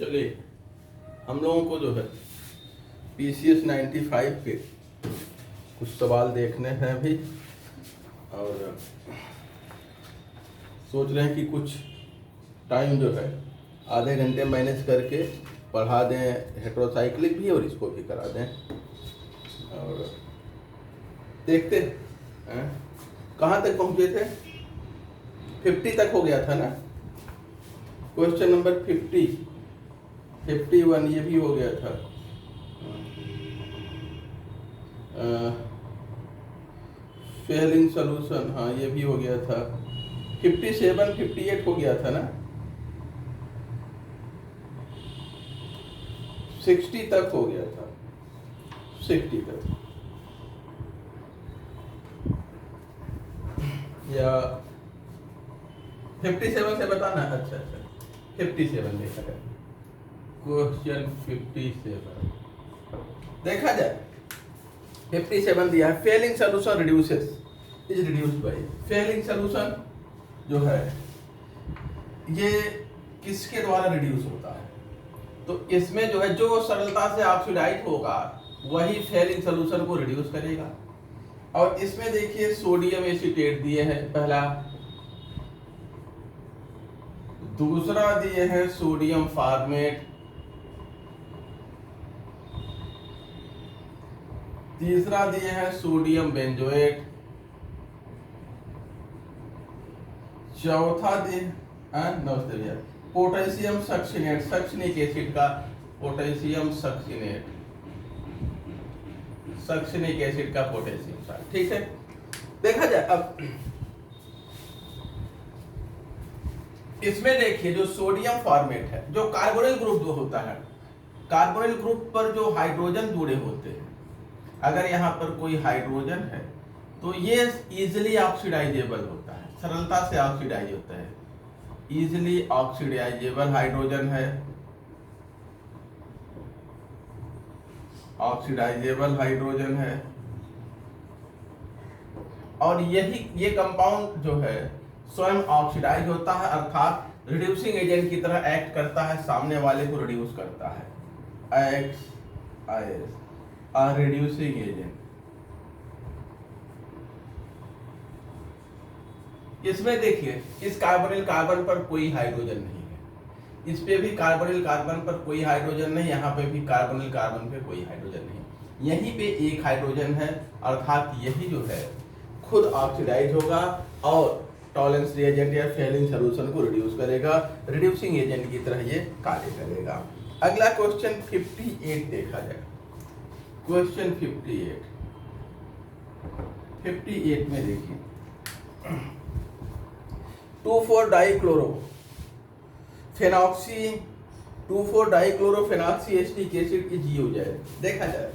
चलिए, हम लोगों को जो है PCS 95 के कुछ सवाल देखने हैं अभी, और सोच रहे हैं कि कुछ टाइम जो है आधे घंटे मैनेज करके पढ़ा दें, हेट्रोसाइक्लिक भी और इसको भी करा दें। और देखते हैं कहाँ तक पहुँचे थे। 50 तक हो गया था ना, क्वेश्चन नंबर 50, 51 ये भी हो गया था। फेलिंग सोल्यूशन, हाँ ये भी हो गया था। 57, 58 हो गया था ना। 60 तक हो गया था, 60 तक, या 57 से बताना। अच्छा, 57 देखा जाए, क्वेश्चन 57 देखा जाए। 57 दिया है, Fehling solution reduces is reduced by. Fehling solution जो है ये किसके द्वारा रिड्यूस होता है? तो इसमें जो है जो सरलता से ऑक्सीडाइज होगा वही फेलिंग सोल्यूशन को रिड्यूस करेगा। और इसमें देखिए सोडियम एसीटेट दिए हैं पहला, दूसरा दिए हैं सोडियम फॉर्मेट, तीसरा दिए हैं सोडियम बेंजोएट, चौथा दिए नमस्ते भैया पोटेशियम सक्सिनेट, सक्सिनिक एसिड का पोटेशियम सक्सिनेट, सक्सिनिक एसिड का पोटेशियम साल्ट। ठीक है, देखा जाए। अब इसमें देखिए जो सोडियम फॉर्मेट है, जो कार्बोनिल ग्रुप जो होता है, कार्बोनिल ग्रुप पर जो हाइड्रोजन जुड़े होते हैं, अगर यहाँ पर कोई हाइड्रोजन है तो ये इजिली ऑक्सीडाइजेबल होता है, सरलता से ऑक्सीडाइज होता है। इजिली ऑक्सीडाइजेबल हाइड्रोजन है, ऑक्सीडाइजेबल हाइड्रोजन है, और ये कंपाउंड जो है स्वयं ऑक्सीडाइज होता है, अर्थात रिड्यूसिंग एजेंट की तरह एक्ट करता है, सामने वाले को रिड्यूस करता है। X reducing agent. इसमें देखिए इस कार्बोनिल कार्बन पर कोई हाइड्रोजन नहीं है, इस पे भी कार्बोनिल कार्बन पर कोई हाइड्रोजन नहीं, यहाँ पे भी कार्बोनिल कार्बन पे कोई हाइड्रोजन नहीं, यहीं पे एक हाइड्रोजन है, अर्थात यही जो है खुद ऑक्सीडाइज होगा और टॉलरेंस रिएजेंट या फेलिंग सॉल्यूशन को रिड्यूस करेगा, रिड्यूसिंग एजेंट की तरह ये कार्य करेगा। अगला क्वेश्चन 58 देखा जाए। क्वेश्चन 58 में देखिए 2,4-डाइक्लोरो फेनॉक्सी 2,4-डाइक्लोरोफेनॉक्सी एसिटिक एसिड की यूज है। देखा जाए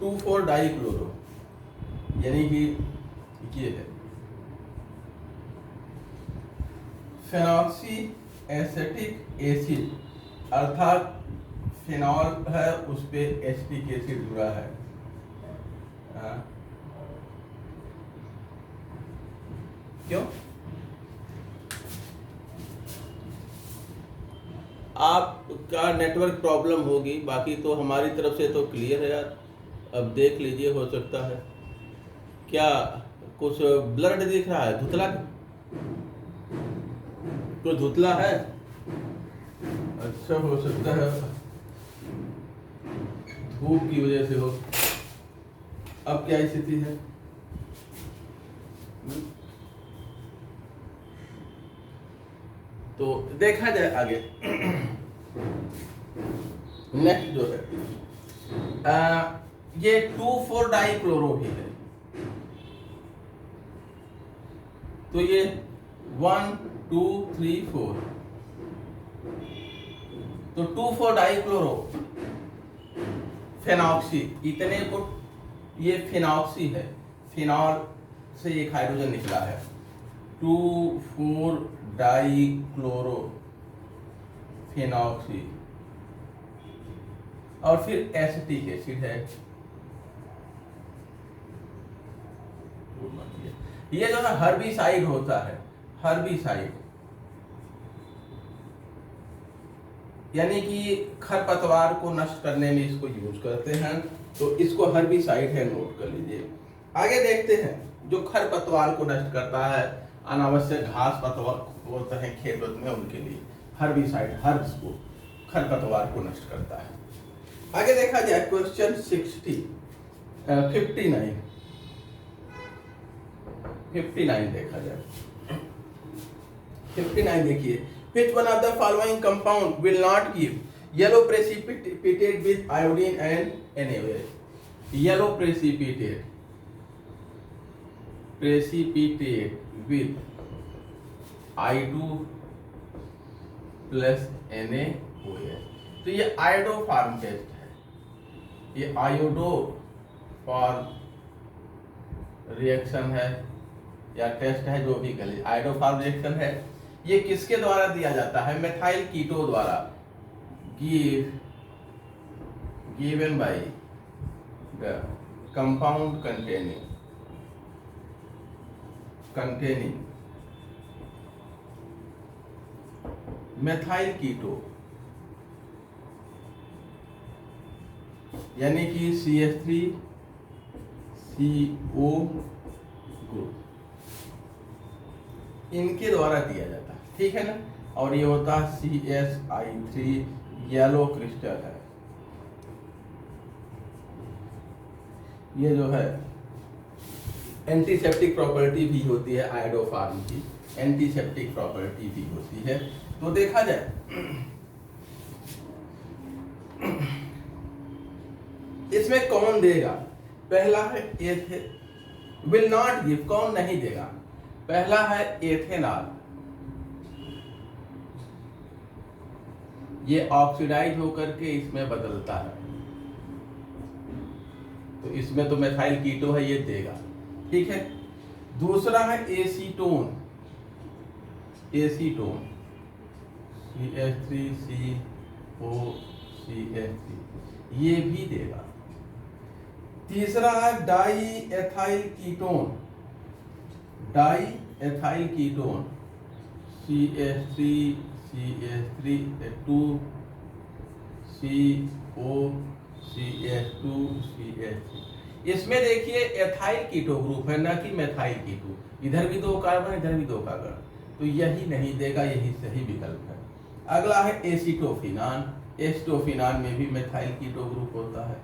2,4-डाइक्लोरो यानी कि ये है फेनॉक्सी एसिटिक एसिड, अर्थात फिनॉल है उस पे एसिटिक एसिड जुड़ा है। क्यों? आपका नेटवर्क प्रॉब्लम होगी, बाकी तो हमारी तरफ से तो क्लियर है यार। अब देख लीजिए, हो सकता है क्या कुछ ब्लड दिख रहा है, धुतला, कुछ धुतला है। अच्छा, हो सकता है धूप की वजह से हो। अब क्या स्थिति है? तो देखा जाए आगे। नेक्स्ट जो है ये 2,4-डाइक्लोरो भी है, तो ये 1 2 3 4, तो 2,4-डाइक्लोरो फेनॉक्सी, इतने को ये फेनॉक्सी है, फिनॉल से एक हाइड्रोजन निकला है, 2,4-डाइक्लोरो फेनॉक्सी, और फिर एसिटिक एसिड है। ये जो है हर्बिसाइड होता है, हर्बिसाइड यानी कि खरपतवार को नष्ट करने में इसको यूज करते हैं, तो इसको हर्बिसाइड है, नोट कर लीजिए। आगे देखते हैं जो खरपतवार को नष्ट करता है, अनावश्यक घास पतवार होते हैं खेत में, उनके लिए हर्बिसाइड, हर्ब्स को, खरपतवार को नष्ट करता है। आगे देखा जाए क्वेश्चन 59 देखा जाए। 59 देखिए, which one of the following compound will not give yellow precipitate with iodine and NaOH? Yellow precipitate with I2 plus NaOH। तो ये आयोडो फॉर्म टेस्ट है, ये आयोडो फॉर्म रिएक्शन है या टेस्ट है, जो भी कह लीजिए, आयोडो फॉर्म रिएक्शन है। ये किसके द्वारा दिया जाता है? मेथाइल कीटो द्वारा, given by the compound containing methyl keto, यानी कि CH3CO ग्रुप, इनके द्वारा दिया जाता है, ठीक है ना। और ये होता है CSI3 येलो क्रिस्टल है। ये जो है एंटीसेप्टिक प्रॉपर्टी भी होती है आयोडोफार्म की, एंटीसेप्टिक प्रॉपर्टी भी होती है। तो देखा जाए इसमें कौन देगा? पहला है विल नॉट गिव, कौन नहीं देगा? पहला है एथेनॉल, ये ऑक्सीडाइज होकर के इसमें बदलता है, तो इसमें तो मेथाइल कीटो है, ये देगा, ठीक है। दूसरा है एसीटोन, CH3CO, ये भी देगा। तीसरा है डाई एथाइल कीटोन, CH3CH3 इसमें देखिए एथाइल कीटो ग्रुप है, ना कि मेथाइल कीटो। इधर भी दो कार्बन, इधर भी दो कार्बन, तो यही नहीं देगा, यही सही विकल्प है। अगला है एसिटोफिनान, एसिटोफिनान में भी मेथाइल कीटो ग्रुप होता है,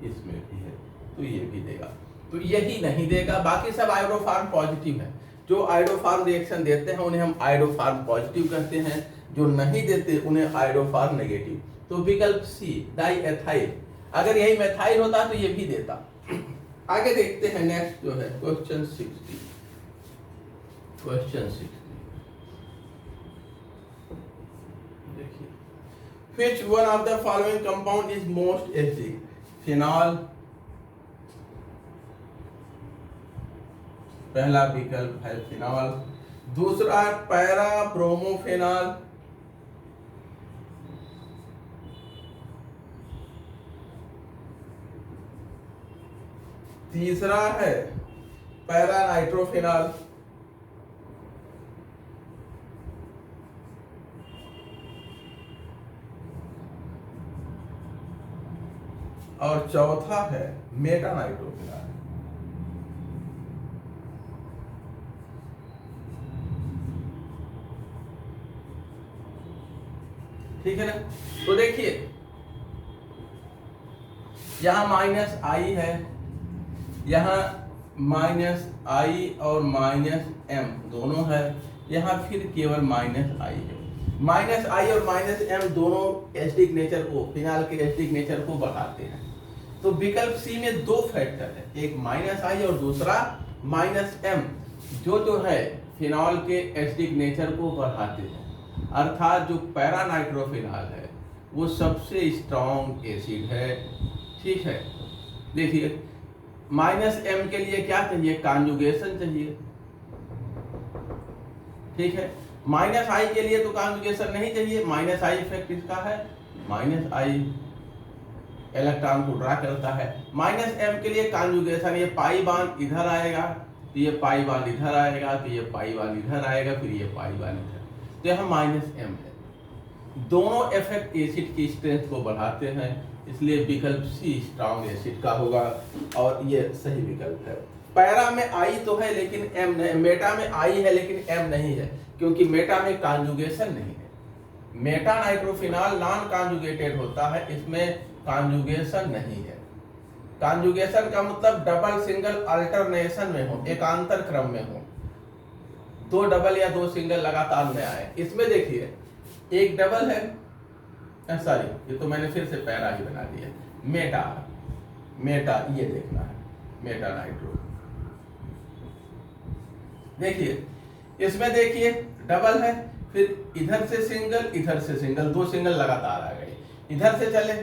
इसमें भी है, तो ये भी देगा। तो यही नहीं देगा, बाकी सब आयोडोफार्म पॉजिटिव है। जो आयोडोफार्म रिएक्शन देते हैं उन्हें हम आयोडोफार्म पॉजिटिव कहते हैं, जो नहीं देते उन्हें आयोडोफार्म नेगेटिव। तो विकल्प सी डाई एथाइल, अगर यही मेथाइल होता तो ये भी देता। आगे देखते हैं नेक्स्ट जो है क्वेश्चन 60। देखिए, which one of the following compound is most acidic? Phenol, पहला विकल्प है फिनॉल। दूसरा है पैरा ब्रोमोफेनॉल, तीसरा है पैरा नाइट्रोफेनॉल, और चौथा है मेटा नाइट्रोफेनॉल। ठीक है ना। तो देखिए यहां माइनस आई है, यहां माइनस आई और माइनस एम दोनों है, यहां फिर केवल माइनस आई है। माइनस आई और माइनस एम दोनों एसिडिक नेचर को, फिनाल के एसिडिक नेचर को बढ़ाते हैं। तो विकल्प सी में दो फैक्टर है, एक माइनस आई और दूसरा माइनस एम, जो है फिनॉल के एसिडिक नेचर को बढ़ाते हैं। अर्थात जो पैरा नाइट्रोफिनॉल है वो सबसे स्ट्रॉन्ग एसिड है, ठीक है। देखिए माइनस एम के लिए क्या चाहिए? कॉन्जुगेशन चाहिए, ठीक है। माइनस आई के लिए तो कॉन्जुगेशन नहीं चाहिए, माइनस आई इफेक्ट इसका है, माइनस आई इलेक्ट्रॉन को ड्रा करता है। माइनस एम के लिए कॉन्जुगेशन, ये पाई बॉन्ड इधर आएगा, तो ये पाई वन इधर आएगा, तो ये पाई वन इधर आएगा, फिर ये पाई वन इधर, तो यहाँ -m है। दोनों इफेक्ट एसिड की स्ट्रेंथ को बढ़ाते हैं, इसलिए विकल्प सी स्ट्रॉन्ग एसिड का होगा और ये सही विकल्प है। पैरा में I तो है लेकिन M नहीं, मेटा में I है लेकिन M नहीं है, क्योंकि मेटा में कॉन्जुगेशन नहीं है। मेटा नाइट्रोफिनॉल नॉन कॉन्जुगेटेड होता है, इसमें कॉन्जुगेशन नहीं है। कॉन्जुगेशन का मतलब डबल सिंगल अल्टरनेशन में हो, एकांतर क्रम में हो, दो डबल या दो सिंगल लगातार में आए। इसमें देखिए एक डबल है, सॉरी ये तो मैंने फिर से पैरा ही बना दिया, मेटा, मेटा ये देखना है, मेटा नाइट्रो। देखिए इसमें देखिए डबल है, फिर इधर से सिंगल, इधर से सिंगल, दो सिंगल लगातार आ गए। इधर से चले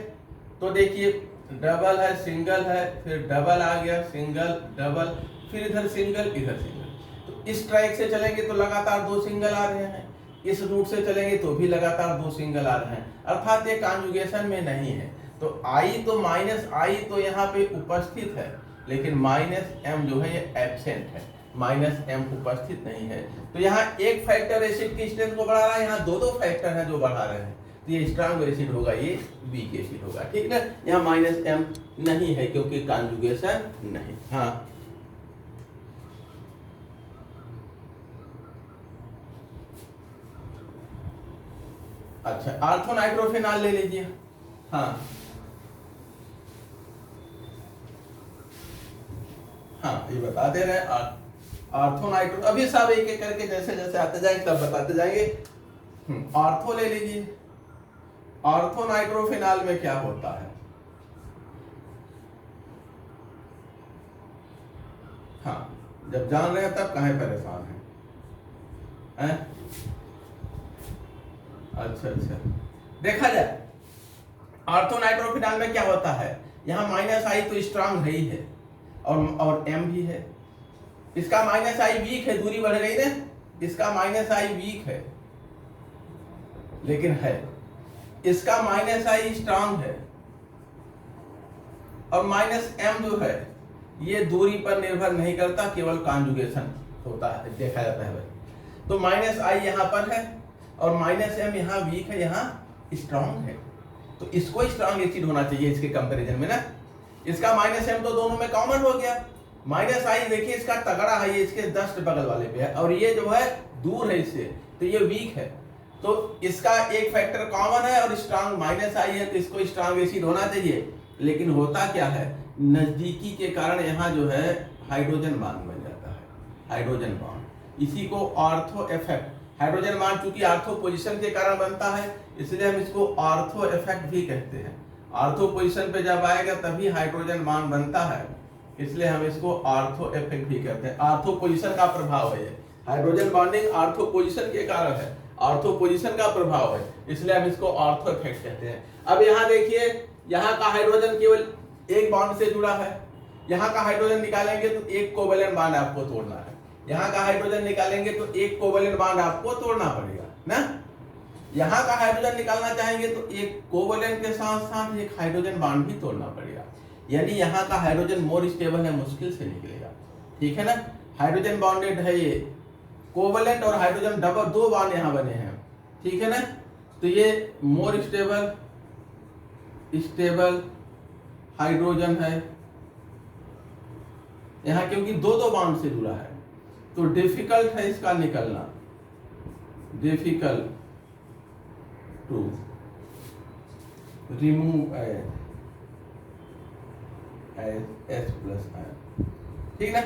तो देखिए डबल है, सिंगल है, फिर डबल आ गया, सिंगल, डबल, फिर इधर सिंगल, इधर सिंगल। तो इस ट्रैक से चलेंगे तो लगातार दो सिंगल आ रहे हैं, इस रूट से चलेंगे तो भी लगातार दो सिंगल आ रहे हैं, अर्थात ये कॉन्जुगेशन में नहीं है। तो I तो -I तो यहाँ पे उपस्थित है, लेकिन -m जो है ये एब्सेंट है, -m उपस्थित नहीं है। तो यहाँ एक फैक्टर एसिड की स्ट्रेंथ को बढ़ा रहा है, यहाँ दो दो फैक्टर हैं जो बढ़ा रहे हैं, तो ये स्ट्रॉन्ग एसिड होगा, ये वीक एसिड होगा। ठीक है, यहाँ -m नहीं है क्योंकि कॉन्जुगेशन नहीं। हाँ अच्छा, आर्थोनाइट्रोफिनॉल ले लीजिए। हाँ हाँ ये बता दे रहे हैं आर्थोनाइट्रो, अभी सब एक एक करके जैसे जैसे आते जाएंगे तब बताते जाएंगे। आर्थो ले लीजिए। आर्थोनाइट्रोफिनॉल में क्या होता है? हाँ जब जान रहे हैं तब काहे परेशान हैं? अच्छा अच्छा, देखा जाए आर्थोनाइट्रोफिनॉल में क्या होता है, यहाँ -I तो स्ट्रांग है ही है और M भी है। इसका -I वीक है, दूरी बढ़ गई ना, इसका -I वीक है लेकिन है, इसका -I स्ट्रांग है, और -M जो है ये दूरी पर निर्भर नहीं करता, केवल कॉन्जुगेशन होता है, देखा जाता है। तो -I यहाँ पर है और -M यहाँ वीक है, यहाँ स्ट्रांग है, तो इसको स्ट्रांग एसिड होना चाहिए इसके कंपैरिजन में ना। इसका -M तो दोनों में कॉमन हो गया, -I देखिए इसका तगड़ा है, ये इसके जस्ट बगल वाले पे है, और ये जो है दूर है इससे, तो ये वीक है। तो इसका एक फैक्टर कॉमन है और स्ट्रांग -I है, तो इसको स्ट्रांग एसिड होना चाहिए। लेकिन होता क्या है, नजदीकी के कारण यहाँ जो है हाइड्रोजन बॉन्ड बन जाता है, हाइड्रोजन बॉन्ड। इसी को ऑर्थो इफेक्ट, हाइड्रोजन बॉन्ड चूंकि ऑर्थो पोजीशन के कारण बनता है, इसलिए हम इसको ऑर्थो इफेक्ट भी कहते हैं। ऑर्थो पोजीशन पे जब आएगा तभी हाइड्रोजन बॉन्ड बनता है, इसलिए हम इसको ऑर्थो इफेक्ट भी कहते हैं। ऑर्थो पोजीशन का प्रभाव है, ये हाइड्रोजन बॉन्डिंग ऑर्थो पोजीशन के कारण है, ऑर्थो पोजीशन का प्रभाव है, इसलिए हम इसको ऑर्थो इफेक्ट कहते हैं। अब यहाँ देखिए, यहाँ का हाइड्रोजन केवल एक बॉन्ड से जुड़ा है, यहाँ का हाइड्रोजन निकालेंगे तो एक कोवेलेंट बॉन्ड आपको तोड़ना है, यहाँ का हाइड्रोजन निकालेंगे तो एक कोवेलेंट बॉन्ड आपको तोड़ना पड़ेगा ना। यहाँ का हाइड्रोजन निकालना चाहेंगे तो एक कोवेलेंट के साथ साथ एक हाइड्रोजन बॉन्ड भी तोड़ना पड़ेगा, यानी यहाँ का हाइड्रोजन मोर स्टेबल है, मुश्किल से निकलेगा। ठीक है ना, हाइड्रोजन बॉन्डेड है ये, कोवेलेंट और हाइड्रोजन डबल दो बॉन्ड यहाँ बने हैं, ठीक है ना, तो ये मोर स्टेबल हाइड्रोजन है यहाँ, क्योंकि दो दो बॉन्ड से जुड़ा है, तो डिफिकल्ट है इसका निकलना, difficult to remove H+ ion. ठीक ना,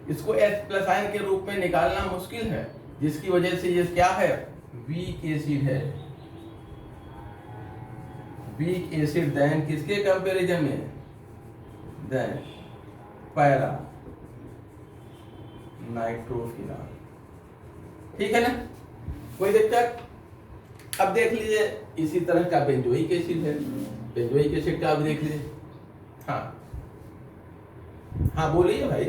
इसको H+ आयन के रूप में निकालना मुश्किल है, जिसकी वजह से ये क्या है, वीक एसिड है। वीक एसिड देन किसके कंपैरिजन में, देन पैरा नाइट्रोफिनॉल। ठीक है ना, कोई दिक्कत? अब देख लीजिए इसी तरह का बेंजोइक एसिड है, बेंजोइक एसिड का अब देख लीजिए। हाँ हाँ बोलिए भाई।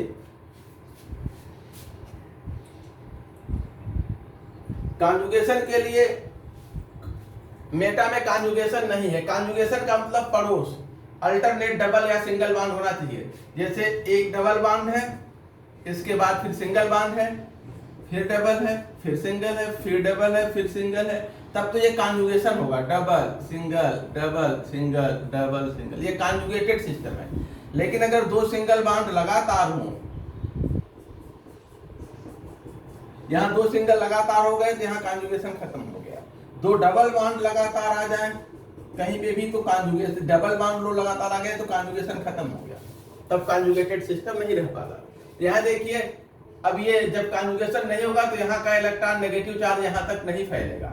कॉन्जुगेशन के लिए मेटा में कॉन्जुगेशन नहीं है, कॉन्जुगेशन का मतलब पड़ोस, अल्टरनेट डबल या सिंगल बॉन्ड होना चाहिए। जैसे एक डबल बॉन्ड है, इसके बाद फिर सिंगल बॉन्ड है, फिर डबल है, फिर सिंगल है, फिर डबल है, फिर सिंगल है, तब तो ये कॉन्जुगेशन होगा, double single double single double single, ये कॉन्जुगेटेड सिस्टम है। लेकिन अगर दो सिंगल बॉन्ड लगातार हो, यहाँ दो सिंगल लगातार हो गए तो यहाँ कॉन्जुगेशन खत्म हो गया। दो डबल बॉन्ड लगातार आ जाए कहीं पे भी तो कॉन्जुगेशन, डबल बॉन्ड लो लगातार आ गए तो कॉन्जुगेशन खत्म हो गया, तब कॉन्जुगेटेड सिस्टम नहीं रह पाता। यहाँ देखिए, अब ये जब कॉन्जुगेशन नहीं होगा तो यहाँ का इलेक्ट्रॉन नेगेटिव चार्ज यहाँ तक नहीं फैलेगा,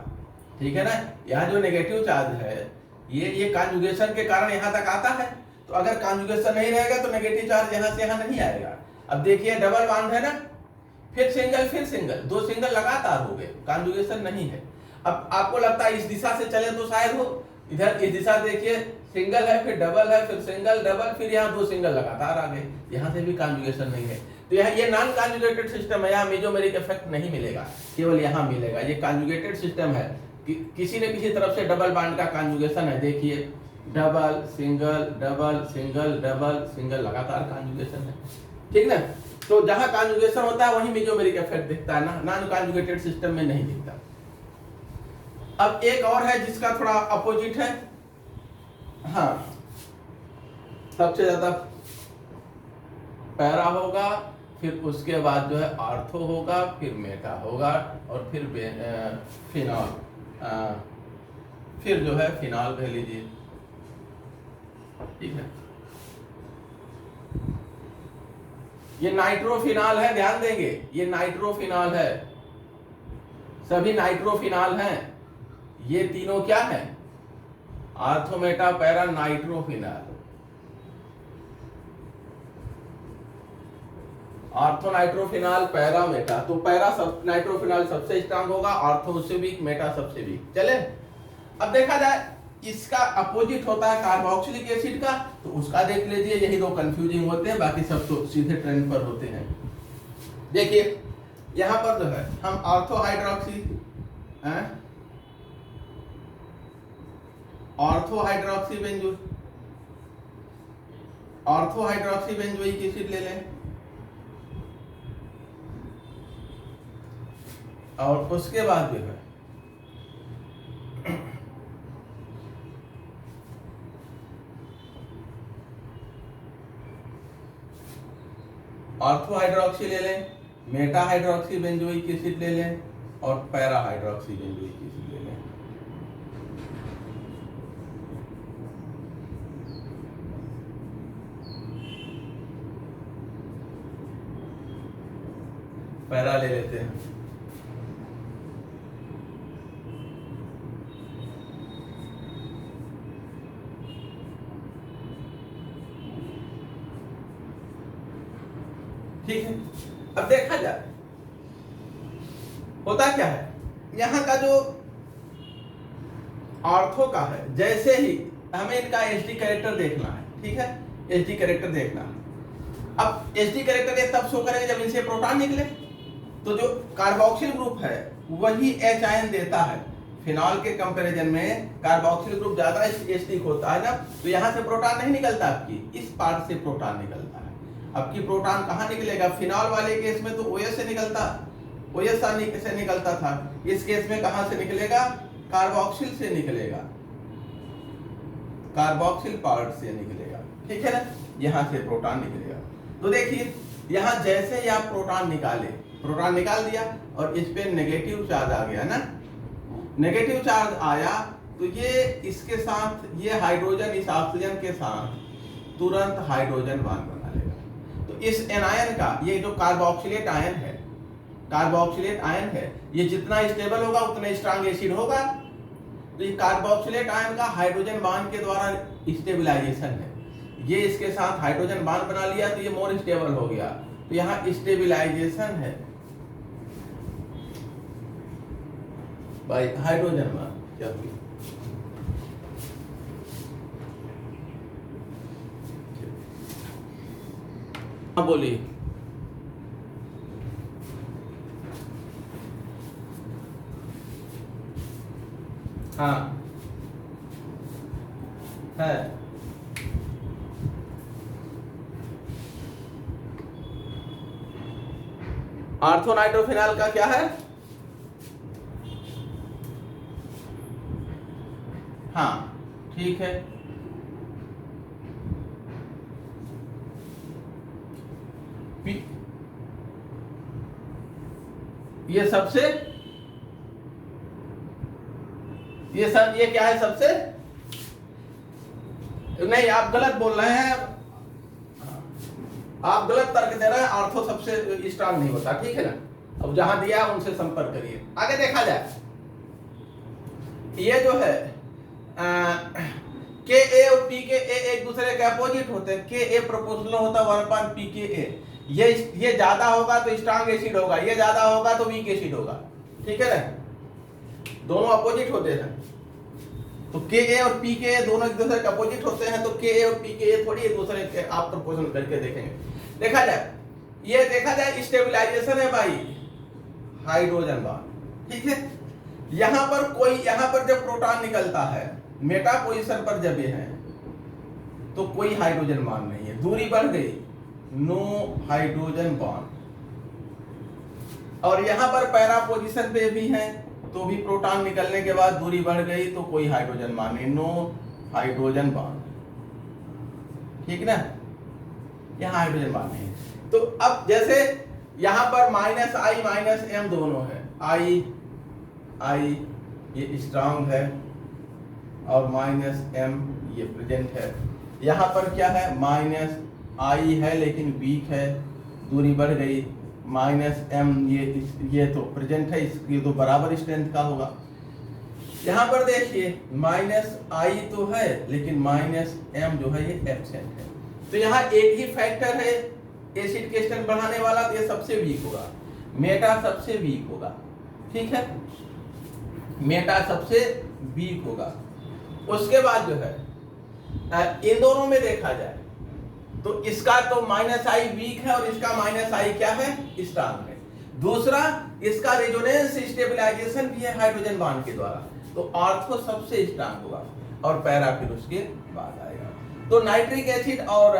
ठीक है ना। यहाँ जो नेगेटिव चार्ज है ये कॉन्जुगेशन के कारण यहाँ तक आता है, तो अगर कॉन्जुगेशन नहीं रहेगा तो नेगेटिव चार्ज यहाँ से यहाँ नहीं आएगा। अब देखिए डबल बॉन्ड है ना, फिर सिंगल, दो सिंगल लगातार हो गए, कॉन्जुगेशन नहीं है। अब आपको लगता है इस दिशा से चले तो शायद हो, इधर इस दिशा देखिए, सिंगल है, फिर डबल है, फिर सिंगल डबल, फिर यहाँ दो सिंगल लगातार आ गए, यहाँ से भी कॉन्जुगेशन नहीं है। तो यहाँ ये नॉन कॉन्जुगेटेड सिस्टम है, यहाँ मेसोमेरिक इफेक्ट नहीं मिलेगा, केवल यहाँ मिलेगा। ये कॉन्जुगेटेड सिस्टम है, किसी न किसी तरफ से डबल बॉन्ड का कॉन्जुगेशन है। देखिए double single double single double single, लगातार कॉन्जुगेशन है, ठीक ना। तो जहां कॉन्जुगेशन होता है वहीं मेसोमेरिक इफेक्ट दिखता है ना, नॉन कॉन्जुगेटेड सिस्टम में नहीं दिखता। अब एक और है जिसका थोड़ा अपोजिट है, हाँ, सबसे ज्यादा पैरा होगा, फिर उसके बाद जो है आर्थो होगा, फिर मेटा होगा, और फिर फिनॉल, फिर जो है फिनॉल कह लीजिए, ठीक है। ये नाइट्रोफिनॉल है, ध्यान देंगे, ये नाइट्रोफिनॉल है, सभी नाइट्रोफिनॉल हैं। ये तीनों क्या है, ortho Meta para nitrophenol. Ortho nitrophenol para Meta, तो पैरा सब नाइट्रोफिनॉल सबसे स्ट्रांग होगा, आर्थो उससे वीक, मेटा सबसे वीक। चले अब देखा जाए, इसका अपोजिट होता है कार्बोक्सिलिक एसिड का, तो उसका देख लीजिए। यही दो कंफ्यूजिंग होते हैं, बाकी सब तो सीधे ट्रेंड पर होते हैं। देखिए यहां पर जो है हम ऑर्थो हाइड्रोक्सी बेंजोइक एसिड ले लें, और उसके बाद जो है ऑर्थो हाइड्रोक्सी ले लें, मेटा हाइड्रोक्सी बेंजोइक एसिड ले लें, और पैरा हाइड्रोक्सी बेंजोइक एसिड ले लें। पैरा ले लेते हैं, ठीक है। अब देखा जाए होता क्या है, यहां का जो ऑर्थो का है, जैसे ही हमें इनका एसडी कैरेक्टर देखना है, ठीक है, एसडी कैरेक्टर देखना है। अब एसडी कैरेक्टर ये तब शो करेगा जब इनसे प्रोटॉन निकले, तो जो कार्बोक्सिल ग्रुप है वही एच आयन देता है। फिनॉल के कंपैरिजन में कार्बोक्सिल ग्रुप ज्यादा एसिडिक होता है ना, तो यहाँ से प्रोटॉन नहीं निकलता, आपकी इस पार्ट से प्रोटॉन निकलता है। आपकी प्रोटॉन कहाँ निकलेगा, फिनॉल वाले केस में तो OH से निकलता, OH से निकलता था। इस केस में कहाँ से निकलेगा, कार्बोक्सिल से निकलेगा, कार्बोक्सिल पार्ट से निकलेगा, ठीक है ना, यहाँ से प्रोटॉन निकलेगा। तो देखिए यहाँ जैसे ही आप प्रोटॉन निकाल दिया और इस पे नेगेटिव चार्ज आ गया ना, नेगेटिव चार्ज आया तो ये इसके साथ, ये हाइड्रोजन इस ऑक्सीजन के साथ तुरंत हाइड्रोजन बॉन्ड बना लेगा। तो इस एनायन का, ये जो कार्बोक्सिलेट आयन है, ये जितना स्टेबल होगा उतना स्ट्रांग एसिड होगा। तो ये कार्बोक्सिलेट आयन का हाइड्रोजन बॉन्ड के द्वारा स्टेबिलाईजेशन है, ये इसके साथ हाइड्रोजन बॉन्ड बना लिया तो ये मोर स्टेबल हो गया, तो यहाँ स्टेबिलाईजेशन है बाय हाइड्रोजन बॉन्ड। क्या हुई, हाँ बोलिए। हाँ है, ऑर्थो नाइट्रोफिनॉल का क्या है? हाँ ठीक है, ये सबसे, ये क्या है सबसे? नहीं, आप गलत बोल रहे हैं, आप गलत तर्क दे रहे हैं। ऑर्थो सबसे स्ट्रांग नहीं होता, ठीक है ना। अब जहां दिया उनसे संपर्क करिए। आगे देखा जाए, ये जो है के ए और पी के ए एक दूसरे के अपोजिट होते हैं। के ए प्रोपोर्शनल होता है 1 पी के ए। ये ज्यादा होगा तो स्ट्रांग एसिड होगा, ये ज्यादा होगा तो वीक एसिड होगा, ठीक है ना। दोनों अपोजिट होते हैं, तो के ए और पी के ए दोनों एक दूसरे के अपोजिट होते हैं, तो के ए और पी के ए थोड़ी एक दूसरे के आप प्रोपोर्शनल करके देखेंगे। देखा जाए, ये देखा जाए स्टेबलाइजेशन है भाई, हाइड्रोजन बॉन्ड, ठीक है। यहां पर जब प्रोटॉन निकलता है मेटा पोजीशन पर जब ये है तो कोई हाइड्रोजन बॉन्ड नहीं है, दूरी बढ़ गई, नो हाइड्रोजन बॉन्ड। और यहां पर पैरा पोजीशन पे भी है तो भी प्रोटॉन निकलने के बाद दूरी बढ़ गई तो कोई हाइड्रोजन बॉन्ड नहीं, नो हाइड्रोजन बॉन्ड, ठीक ना। यहां हाइड्रोजन बॉन्ड नहीं। तो अब जैसे यहां पर -I -M दोनों है, I ये स्ट्रांग है और -M ये प्रेजेंट है। यहां पर क्या है, -I है लेकिन वीक है, दूरी बढ़ गई, -M ये तो प्रेजेंट है, ये तो बराबर स्ट्रेंथ का होगा। यहां पर देखिए -I तो है लेकिन -M जो है ये एब्सेंट है। तो यहाँ एक ही फैक्टर है एसिड के स्ट्रेंथ बढ़ाने वाला, तो ये सबसे वीक होगा, मेटा सबसे वीक होगा, ठीक है, मेटा सबसे वीक होगा। उसके बाद जो है इन दोनों में देखा जाए तो इसका तो -I वीक है और इसका -I क्या है, स्ट्रांग है। दूसरा, इसका रेजोनेंस स्टेबलाइजेशन भी है हाइड्रोजन बॉन्ड के द्वारा, तो ऑर्थो सबसे स्ट्रांग होगा और पैरा फिर उसके बाद आएगा। तो नाइट्रिक एसिड और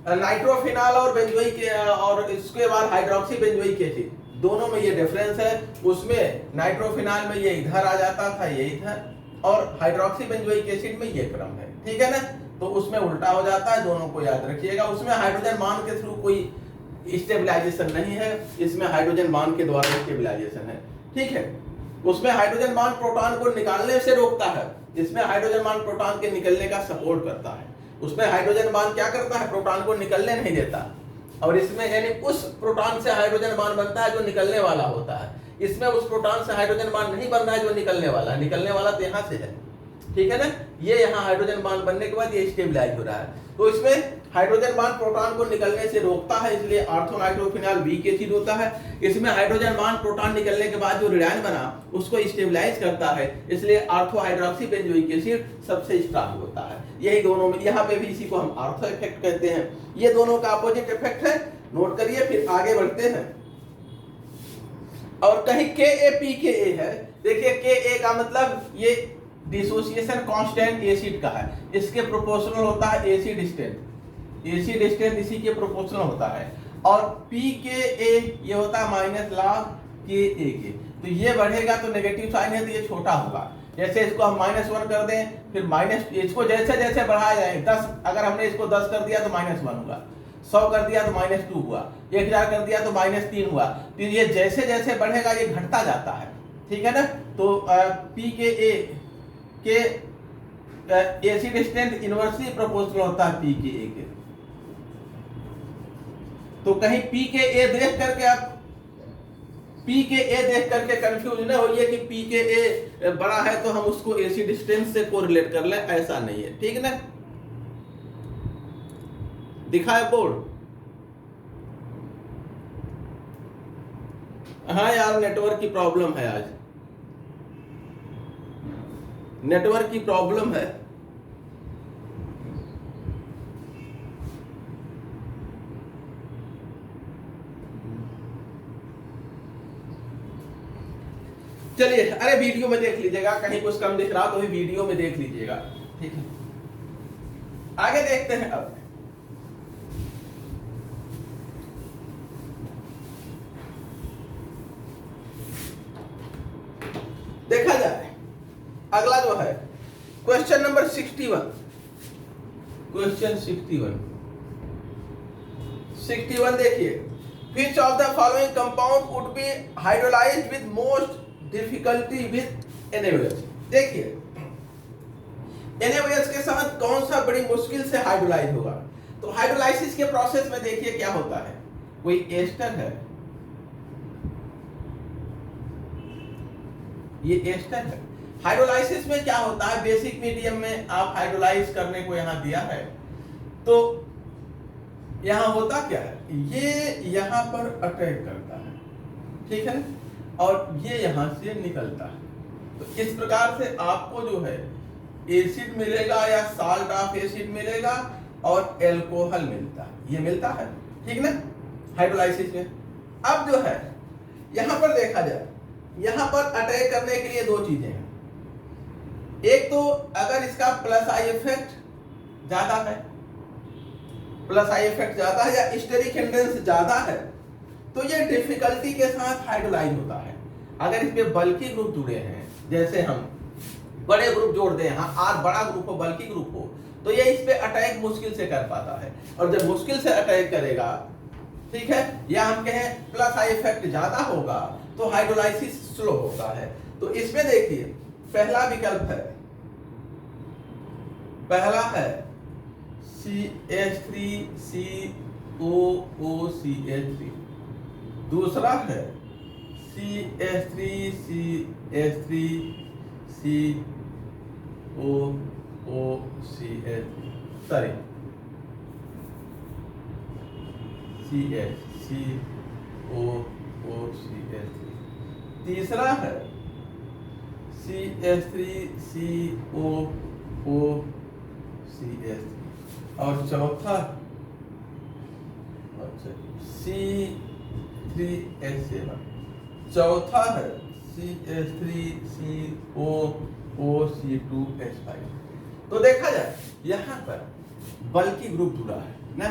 नाइट्रोफिनॉल और बेंजोइक और इसके बाद हाइड्रोक्सी बेंजोइक एसिड, दोनों में ये डिफरेंस है। उसमें नाइट्रोफिनॉल में ये इधर आ जाता था, ये इधर, और हाइड्रोक्सी बेंजोइक एसिड में ये क्रम है, ठीक है ना। तो उसमें उल्टा हो जाता है, दोनों को याद रखिएगा। उसमें हाइड्रोजन बॉन्ड के थ्रू कोई स्टेबलाइजेशन नहीं है, इसमें हाइड्रोजन बॉन्ड के द्वारा स्टेबलाइजेशन है, ठीक है। उसमें हाइड्रोजन बॉन्ड प्रोटॉन को निकालने से रोकता है, इसमें हाइड्रोजन बॉन्ड प्रोटॉन के निकलने का सपोर्ट करता है। उसमें हाइड्रोजन बॉन्ड क्या करता है, प्रोटॉन को निकलने नहीं देता, और इसमें यानी उस प्रोटॉन से हाइड्रोजन बॉन्ड बनता है जो निकलने वाला होता है। इसमें उस प्रोटॉन से हाइड्रोजन बॉन्ड नहीं बन रहा है जो निकलने वाला है, निकलने वाला तो यहाँ से है, ठीक है ना। ये यहाँ हाइड्रोजन बॉन्ड बनने के बाद ये स्टेबलाइज हो रहा है, तो इसमें हाइड्रोजन बॉन्ड प्रोटॉन को निकलने से रोकता है, इसलिए ऑर्थो नाइट्रोफिनॉल वीक एसिड होता है। इसमें हाइड्रोजन बॉन्ड प्रोटॉन निकलने के बाद जो रेडियन बना उसको स्टेबलाइज करता है, इसलिए ऑर्थो हाइड्रोक्सी बेंजोइक एसिड सबसे स्ट्रांग होता है। यही दोनों में, यहाँ पे भी इसी को हम ऑर्थो इफेक्ट कहते हैं। ये दोनों का अपोजिट इफेक्ट है, नोट करिए, फिर आगे बढ़ते हैं। और कहीं KAPKA है, देखिए KA का मतलब ये डिसोसिएशन कांस्टेंट एसिड का है, इसके प्रोपोर्शनल होता है एसिड स्ट्रेंथ, एसिड स्ट्रेंथ इसी के प्रोपोर्शनल होता है। और PKA ये होता है -log KA के, तो ये बढ़ेगा तो नेगेटिव साइन है तो ये छोटा होगा। जैसे इसको हम -1 कर दें, फिर इसको जैसे जैसे बढ़ाया जाए, 10 अगर हमने इसको 10 कर दिया तो -1 होगा, 100 कर दिया तो -2 हुआ, 1000 कर दिया तो -3 हुआ। तो ये जैसे जैसे बढ़ेगा ये घटता जाता है, ठीक है ना। तो PKA के एसिड स्ट्रेंथ इनवर्सली प्रोपोर्शनल होता है PKA के। तो कहीं PKA देख करके आप PKA देख करके कंफ्यूज न होइए कि PKA बड़ा है तो हम उसको एसिड स्ट्रेंथ से कोरिलेट कर ले, ऐसा नहीं है, ठीक ना। दिखाए बोर्ड, हाँ यार नेटवर्क की प्रॉब्लम है, आज नेटवर्क की प्रॉब्लम है। चलिए, अरे वीडियो में देख लीजिएगा, कहीं कुछ कम दिख रहा तो भी वीडियो में देख लीजिएगा, ठीक है। आगे देखते हैं अब अगला जो है क्वेश्चन नंबर 61, क्वेश्चन 61 देखिए, which of the following compound would be hydrolyzed with most difficulty with NaOH। देखिए NaOH के साथ कौन सा बड़ी मुश्किल से हाइड्रोलाइज होगा। तो हाइड्रोलाइसिस के प्रोसेस में देखिए क्या होता है, कोई एस्टर है, ये एस्टर है। हाइड्रोलाइसिस में क्या होता है, बेसिक मीडियम में आप हाइड्रोलाइज करने को यहां दिया है, तो यहां होता क्या है, ये यहां पर अटैक करता है, ठीक है ना, और ये यहां से निकलता है। तो इस प्रकार से आपको जो है एसिड मिलेगा या साल्ट ऑफ एसिड मिलेगा और एल्कोहल मिलता है, ये मिलता है, ठीक ना, हाइड्रोलाइसिस में। अब जो है यहां पर देखा जाए, यहां पर अटैक करने के लिए दो चीजें हैं। एक तो अगर इसका प्लस आई इफेक्ट ज्यादा है, प्लस आई इफेक्ट ज्यादा है या स्टेरिक हिंड्रेंस ज्यादा है, तो ये डिफिकल्टी के साथ हाइड्रोलाइज होता है। अगर इसमें बल्कि ग्रुप जुड़े हैं, जैसे हम बड़े ग्रुप जोड़ दें, हाँ आर बड़ा ग्रुप हो, बल्कि ग्रुप हो, तो ये इस पे अटैक मुश्किल से कर पाता है। और जब मुश्किल से अटैक करेगा, ठीक है, या हम कहें प्लस आई इफेक्ट ज्यादा होगा, तो हाइड्रोलाइसिस स्लो होता है। तो इसमें देखिए पहला विकल्प है, पहला है CH3COOCH3, दूसरा है CH3CH3COOCH3, सॉरी CHCOOCH3, तीसरा है CH3COOCH3 और चौथा C3H7, चौथा है CH3COOC2H5। तो देखा जाए यहां पर बल्कि ग्रुप जुड़ा है ना,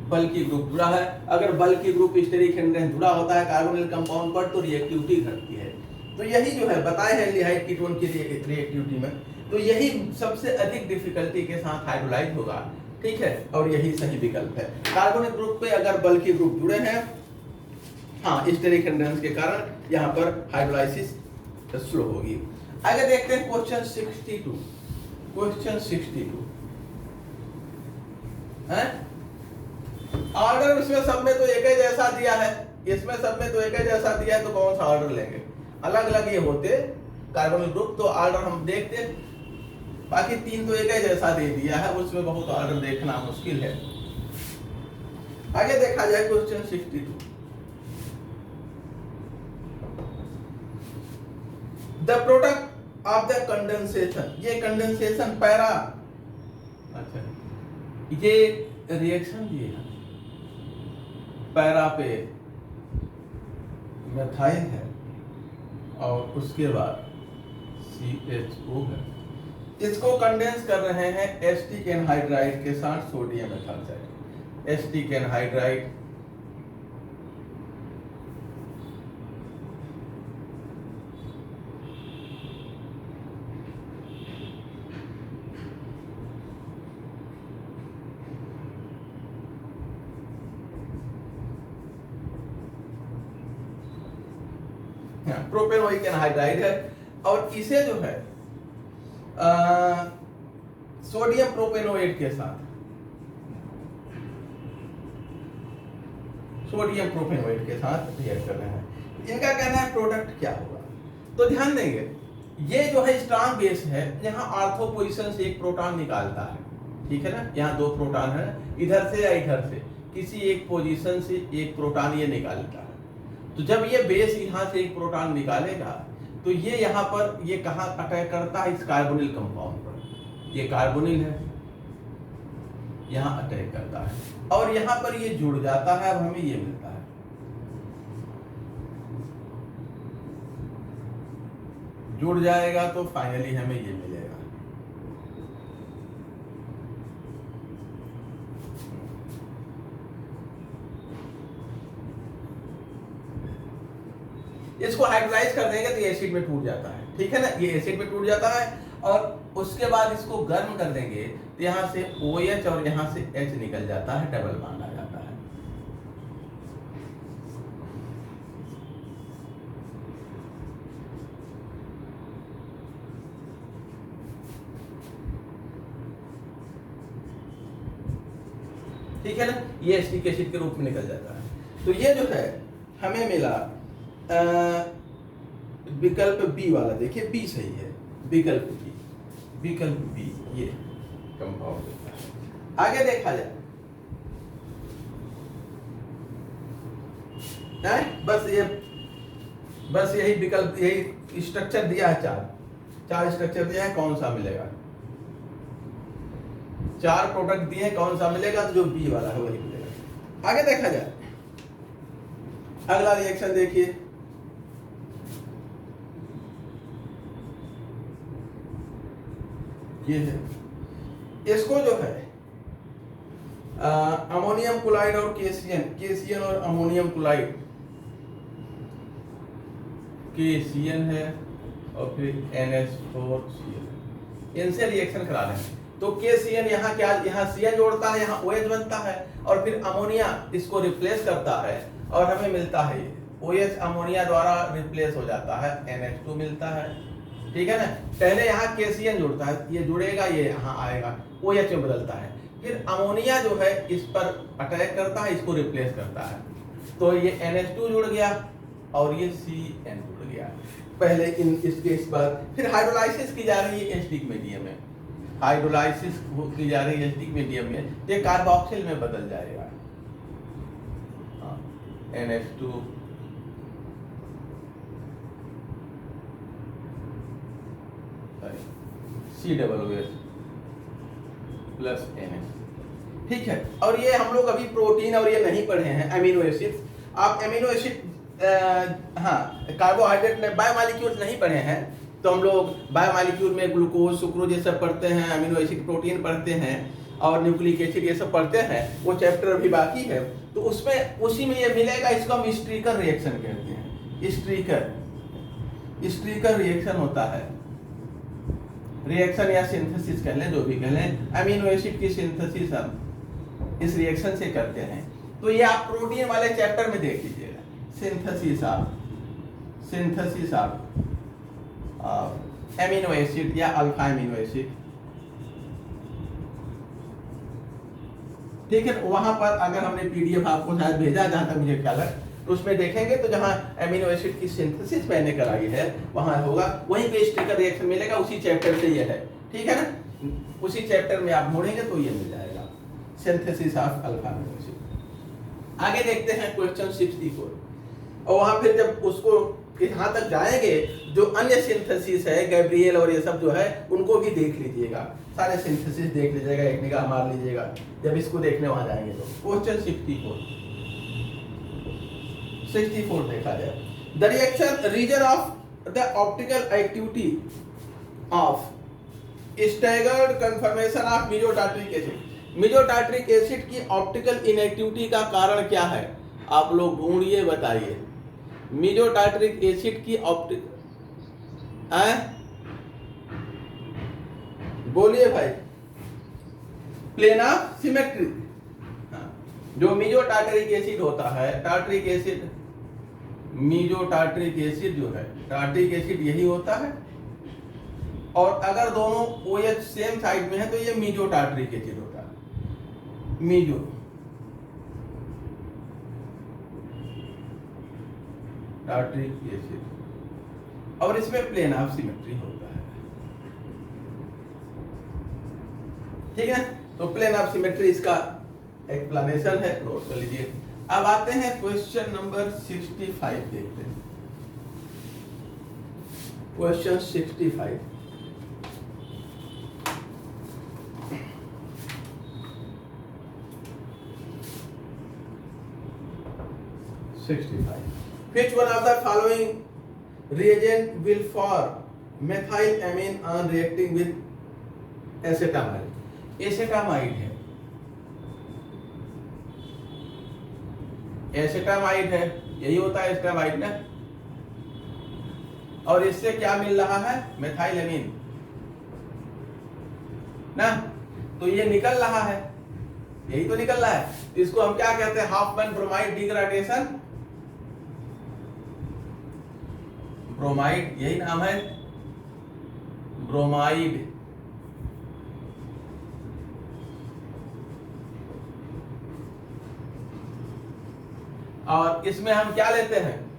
बल्कि ग्रुप जुड़ा है। अगर बल्कि ग्रुप स्टेरिक हिंड्रेंस जुड़ा होता है कार्बोनिल कंपाउंड पर, तो रिएक्टिविटी घटती है। तो यही जो है बताए हैं एल्डिहाइड कीटोन की रिएक्टिविटी में, तो यही सबसे अधिक डिफिकल्टी के साथ हाइड्रोलाइज होगा, ठीक है, और यही सही विकल्प है। कार्बोनिल ग्रुप पे अगर बल्कि ग्रुप जुड़े हैं, हाँ स्टेरिक हिंड्रेंस के कारण यहाँ पर हाइड्रोलाइसिस स्लो होगी। आगे देखते हैं क्वेश्चन 62, क्वेश्चन 62 है, ऑर्डर इसमें सब में तो एक ही जैसा दिया है, इसमें सब में तो एक ही जैसा दिया है, तो कौन सा ऑर्डर लेंगे, अलग अलग ये होते कार्बोनिल ग्रुप, तो ऑर्डर हम देखते, बाकी तीन तो एक ही जैसा दे दिया है, उसमें बहुत ऑर्डर देखना मुश्किल है। आगे देखा जाए question 62, the product of the condensation, ये कंडेंसेशन पैरा, अच्छा ये रिएक्शन दिए हैं, पैरा पे मेथाइल है और उसके बाद CHO है, इसको कंडेंस कर रहे हैं एस्टिक एनहाइड्राइड के साथ sodium methoxide, acetic anhydride propanoic anhydride है, और इसे जो है सोडियम प्रोपेनोएट के साथ, सोडियम प्रोपेनोएट के साथ रिएक्ट कर रहे हैं। इनका कहना है प्रोडक्ट क्या होगा। तो ध्यान देंगे, ये जो है स्ट्रॉन्ग बेस है, यहाँ ऑर्थो पोजीशन से एक प्रोटॉन निकालता है, ठीक है ना, यहाँ दो प्रोटॉन है, इधर से या इधर से किसी एक पोजीशन से एक प्रोटॉन ये निकालता है। तो जब ये बेस यहाँ से एक प्रोटॉन निकालेगा, तो ये यहाँ पर ये कहाँ अटैक करता है, इस कार्बोनिल कंपाउंड पर, ये कार्बोनिल है, यहाँ अटैक करता है और यहाँ पर ये जुड़ जाता है, अब हमें ये मिलता है। जुड़ जाएगा तो फाइनली हमें ये मिलेगा। इसको हाइड्रोलाइज कर देंगे तो ये एसिड में टूट जाता है, ठीक है ना, ये एसिड में टूट जाता है। और उसके बाद इसको गर्म कर देंगे तो यहाँ से OH और यहाँ से H निकल जाता है, डबल बॉन्ड आ जाता है। ठीक है ना, ये एसिटिक एसिड के रूप में निकल जाता है। तो ये जो है हमें मिला विकल्प बी वाला, देखिए बी सही है, विकल्प बी ये कंपाउंड होता है। आगे देखा जाए बस यही विकल्प, यही स्ट्रक्चर दिया है, चार स्ट्रक्चर दिया है, कौन सा मिलेगा, 4 प्रोडक्ट दिए, कौन सा मिलेगा, तो जो बी वाला है वही मिलेगा। आगे देखा जाए, अगला रिएक्शन देखिए, ये है, इसको जो है अमोनियम क्लोराइड और केसीएन और अमोनियम क्लोराइड, केसीएन है और फिर NH4Cl, इनसे रिएक्शन करा रहे हैं। तो केसीएन यहाँ क्या, यहाँ CN जोड़ता है, यहाँ OH बनता है, और फिर अमोनिया इसको रिप्लेस करता है और हमें मिलता है OH अमोनिया द्वारा रिप्लेस हो जाता है, NH2 मिलता है, ठीक है ना। पहले यहाँ KCN जुड़ता है, ये जुड़ेगा, ये यहाँ आएगा, OH में बदलता है, फिर अमोनिया जो है इस पर अटैक करता है, इसको रिप्लेस करता है, तो ये NH2 जुड़ गया और ये CN जुड़ गया। पहले इसके इस बार फिर हाइड्रोलाइसिस की जा रही है एसिटिक मीडियम में, हाइड्रोलाइसिस की जा रही है एसिटिक मीडियम में, तो ये कार्बोक्सिल में बदल जाएगा, NH2 COOH प्लस NH, ठीक है। और ये हम लोग अभी प्रोटीन और ये नहीं पढ़े हैं, अमीनो एसिड। आप अमीनो एसिड कार्बोहाइड्रेट में बायोमॉलिक्यूल्स नहीं पढ़े हैं, तो हम लोग बायोमॉलिक्यूल में ग्लूकोज, सुक्रोज ये सब पढ़ते हैं, अमीनो एसिड प्रोटीन पढ़ते हैं और न्यूक्लिक एसिड ये सब पढ़ते हैं, वो चैप्टर अभी बाकी है। तो उसमें उसी में ये मिलेगा, इसको हम स्ट्रीकर रिएक्शन कहते हैं। स्ट्रीकर रिएक्शन होता है, रिएक्शन या सिंथेसिस कह लें, जो भी कह लें, अमीनो एसिड की सिंथेसिस हम इस रिएक्शन से करते हैं। तो ये आप प्रोटीन वाले चैप्टर में देख लीजिएगा, सिंथेसिस ऑफ अमीनो एसिड या अल्फा अमीनो एसिड, ठीक है। वहां पर अगर हमने PDF आपको शायद भेजा, जहां तक मुझे ख्याल है, तो उसमें देखेंगे तो जहां अमीनो एसिड की सिंथेसिस मैंने कराई है वहां होगा, वहीं पे स्टिकर रिएक्शन मिलेगा, उसी चैप्टर से ये है, ठीक है ना। उसी चैप्टर में आप ढूंढेंगे तो ये मिल जाएगा, synthesis of alpha amino acid. आगे देखते हैं क्वेश्चन 64, और वहां फिर जब उसको यहाँ तक जाएंगे, जो अन्य सिंथेसिस है, गैब्रियल और ये सब जो है, उनको भी देख लीजिएगा, सारे सिंथेसिस देख लीजिएगा, एक निगाह मार लीजिएगा जब इसको देखने वहां जाएंगे। तो क्वेश्चन 64 देखा जाए, the reaction reason of the optical activity of staggered conformation of mesotartaric acid. Mesotartaric acid की ऑप्टिकल इनएक्टिविटी का कारण क्या है, आप लोग ढूंढिए, बताइए। मेसोटार्ट्रिक एसिड की बोलिए भाई, प्लेन ऑफ सिमेट्री। जो मेसोटार्ट्रिक एसिड होता है, टार्ट्रिक एसिड, मेसोटार्ट्रिक एसिड जो है, टार्ट्रिक एसिड यही होता है, और अगर दोनों OH सेम साइड में है तो ये मेसोटार्ट्रिक एसिड होता है, मेसो टार्ट्रिक एसिड, और इसमें प्लेन ऑफ सिमेट्री होता है, ठीक है। तो प्लेन ऑफ सिमेट्री इसका एक्सप्लेनेशन है, नोट कर लीजिए। अब आते हैं क्वेश्चन नंबर 65 देखते हैं, question 65। Which one of the following reagent will form methylamine on reacting with acetamide? एसेटामाइड है, एसेटामाइड है, यही होता है एसेटामाइड ना, और इससे क्या मिल रहा है, मेथाइलेमीन ना, तो ये निकल रहा है, यही तो निकल रहा है। इसको हम क्या कहते हैं, हॉफमैन ब्रोमाइड डिग्रेडेशन, ब्रोमाइड यही नाम है, ब्रोमाइड और इसमें हम क्या लेते हैं,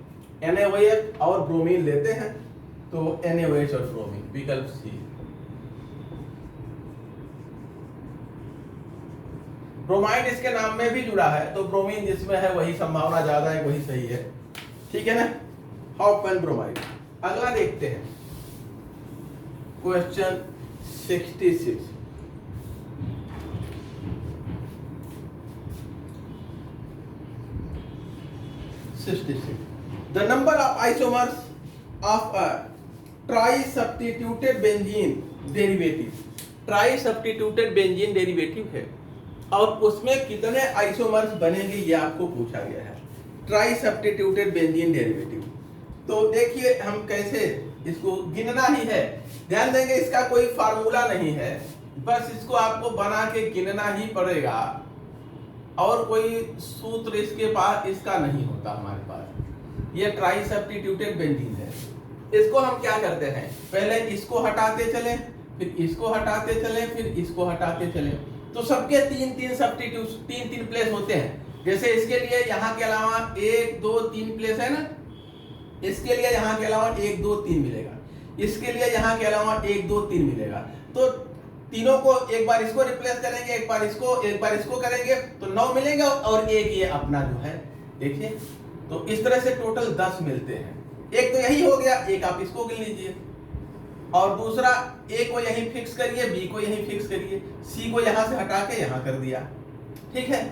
NaOH और ब्रोमीन लेते हैं, तो NaOH और ब्रोमीन, विकल्प सी। ब्रोमाइड इसके नाम में भी जुड़ा है, तो ब्रोमीन जिसमें है वही संभावना ज्यादा है, वही सही है, ठीक है ना, हॉफमैन ब्रोमाइड। अगला देखते हैं question 66। The number of isomers of a tri-substituted benzene derivative, tri-substituted benzene derivative है और उसमें कितने आइसोमर्स बनेंगे ये आपको पूछा गया है, ट्राई-सब्स्टिट्यूटेड बेंजीन डेरिवेटिव। तो देखिए हम कैसे इसको गिनना ही है, ध्यान देंगे इसका कोई फार्मूला नहीं है, बस इसको आपको बना के गिनना ही पड़ेगा और कोई सूत्र इसके पास इसका नहीं होता हमारे पास। ये ट्राई सब्स्टिट्यूटेड बेंजीन है, इसको हम क्या करते हैं, पहले इसको हटाते चले, फिर इसको हटाते चले, फिर इसको हटाते चले, तो सबके तीन तीन सब्स्टिट्यूट, तीन तीन प्लेस होते हैं। जैसे इसके लिए यहाँ के अलावा 1 2 3 प्लेस है ना, इसके लिए यहाँ के अलावा 1 2 3 मिलेगा, इसके लिए यहाँ के अलावा 1 2 3 मिलेगा, तो तीनों को एक बार इसको रिप्लेस करेंगे, एक बार इसको करेंगे, तो 9 मिलेंगे और एक ये अपना जो है, देखिए तो इस तरह से टोटल 10 मिलते हैं। एक तो यही हो गया, एक आप इसको गिन लीजिए और दूसरा ए को यहीं फिक्स करिए, बी को यहीं फिक्स करिए, सी को यहां से हटा के यहां कर दिया, ठीक है,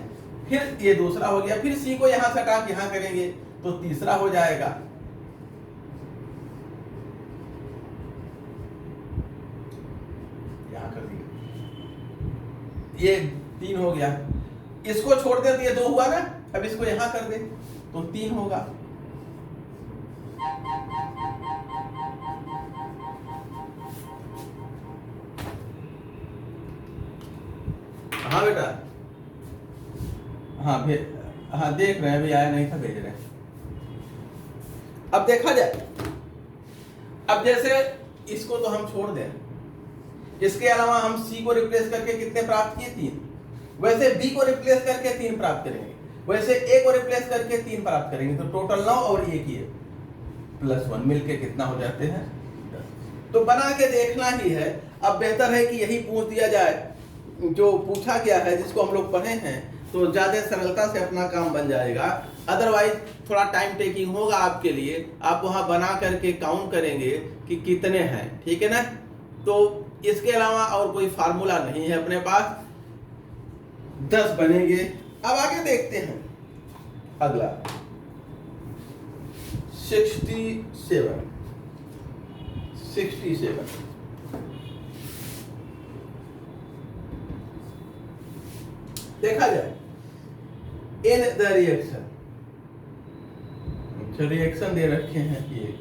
फिर ये दूसरा हो गया, फिर सी को यहां से हटा के यहां करेंगे तो तीसरा हो जाएगा, यहां कर दिया, ये 3 हो गया, इसको छोड़ दे तो ये 2 हुआ ना, अब इसको यहां कर दे तो 3 होगा। हाँ बेटा, हाँ हाँ देख रहे हैं, अभी आया नहीं था, भेज रहे हैं। अब देखा जाए, अब जैसे इसको तो हम छोड़ दें, इसके अलावा हम सी को रिप्लेस करके कितने प्राप्त किए, 3, वैसे बी को रिप्लेस करके 3 प्राप्त करेंगे, वैसे ए को रिप्लेस करके 3 प्राप्त करेंगे, तो टोटल 9 और एक ही +1 मिलके कितना हो जाते हैं, 10। तो बना के देखना ही है। अब बेहतर है कि यही पूछ दिया जाए जो पूछा गया है, जिसको हम लोग पढ़े हैं, तो ज्यादा सरलता से अपना काम बन जाएगा। अदरवाइज थोड़ा टाइम टेकिंग होगा आपके लिए, आप वहां बना करके काउंट करेंगे कि कितने हैं, ठीक है ना। तो इसके अलावा और कोई फार्मूला नहीं है अपने पास, 10 बनेंगे। अब आगे देखते हैं अगला 67। देखा जाए इन द रिएक्शन, रिएक्शन दे रखे हैं, ये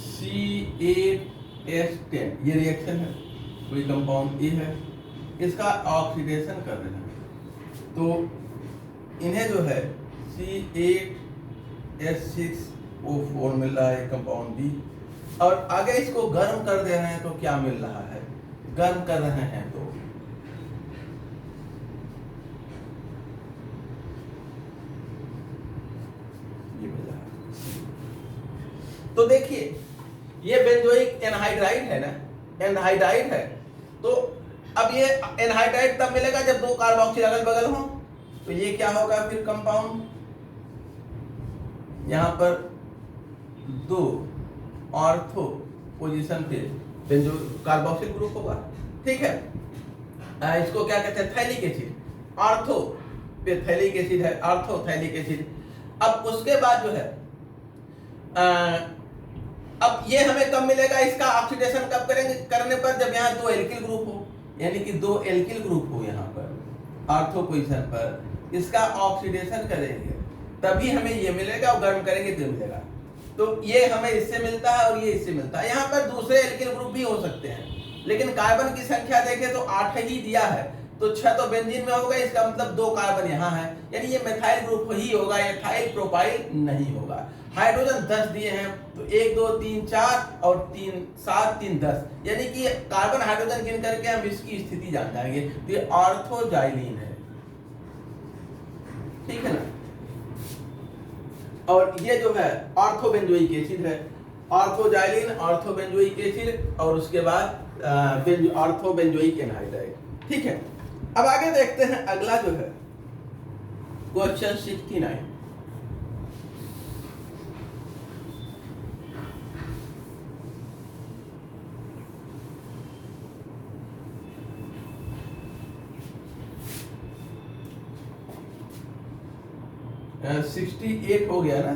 C8H10 ये रिएक्शन है, कोई कंपाउंड ए है, इसका ऑक्सीडेशन कर रहे हैं, तो इन्हें जो है C8H6O4 मिल रहा है कंपाउंड बी, और आगे इसको गर्म कर दे रहे हैं तो क्या मिल रहा है, गर्म कर रहे हैं तो ये मिल रहा है। तो देखिए ये बेंजोइक एनहाइड्राइड है ना, एनहाइड्राइड है, तो अब ये एनहाइड्राइड तब मिलेगा जब 2 कार्बोक्सिल अगल बगल हो, तो ये क्या होगा फिर कंपाउंड, यहां पर 2 ऑर्थो पोजीशन पे बेंजो कार्बोक्सिल ग्रुप होगा, ठीक है। इसको क्या कहते हैं, थैलिक एसिड, ऑर्थो पे थैलिक एसिड है, ऑर्थो थैलिक एसिड। अब उसके बाद जो है अब ये हमें कब मिलेगा, इसका ऑक्सीडेशन कब करेंगे, करने पर जब यहाँ 2 एल्किल ग्रुप हो, यानी कि 2 एल्किल ग्रुप हो यहाँ पर ऑर्थो पोजीशन पर, इसका ऑक्सीडेशन करेंगे तभी हमें ये मिलेगा, और गर्म करेंगे तो मिलेगा। तो ये हमें इससे मिलता है और ये इससे मिलता है। यहाँ पर दूसरे एल्किल ग्रुप भी हो सकते हैं, लेकिन कार्बन की संख्या देखें तो 8 ही दिया है, तो 6 तो बेंजीन में होगा, इसका मतलब 2 कार्बन यहाँ है, यानी ये मेथाइल ग्रुप ही होगा, एथाइल प्रोपाइल नहीं होगा। हाइड्रोजन 10 दिए हैं, तो 1 2 3 4 और 3 7 3 10, यानी कि कार्बन हाइड्रोजन गिन करके हम इसकी स्थिति जान जाएंगे। तो ये ऑर्थोजाइलिन है, ठीक है ना। और ये जो है ऑर्थोबेंजोइक एसिड है, ऑर्थोजाइलिन, ऑर्थोबेंजोइक एसिड और उसके बाद ऑर्थोबेंजोइक एनहाइड्राइड, ठीक है। अब आगे देखते हैं, अगला जो है क्वेश्चन 69। Uh, 68 हो गया ना।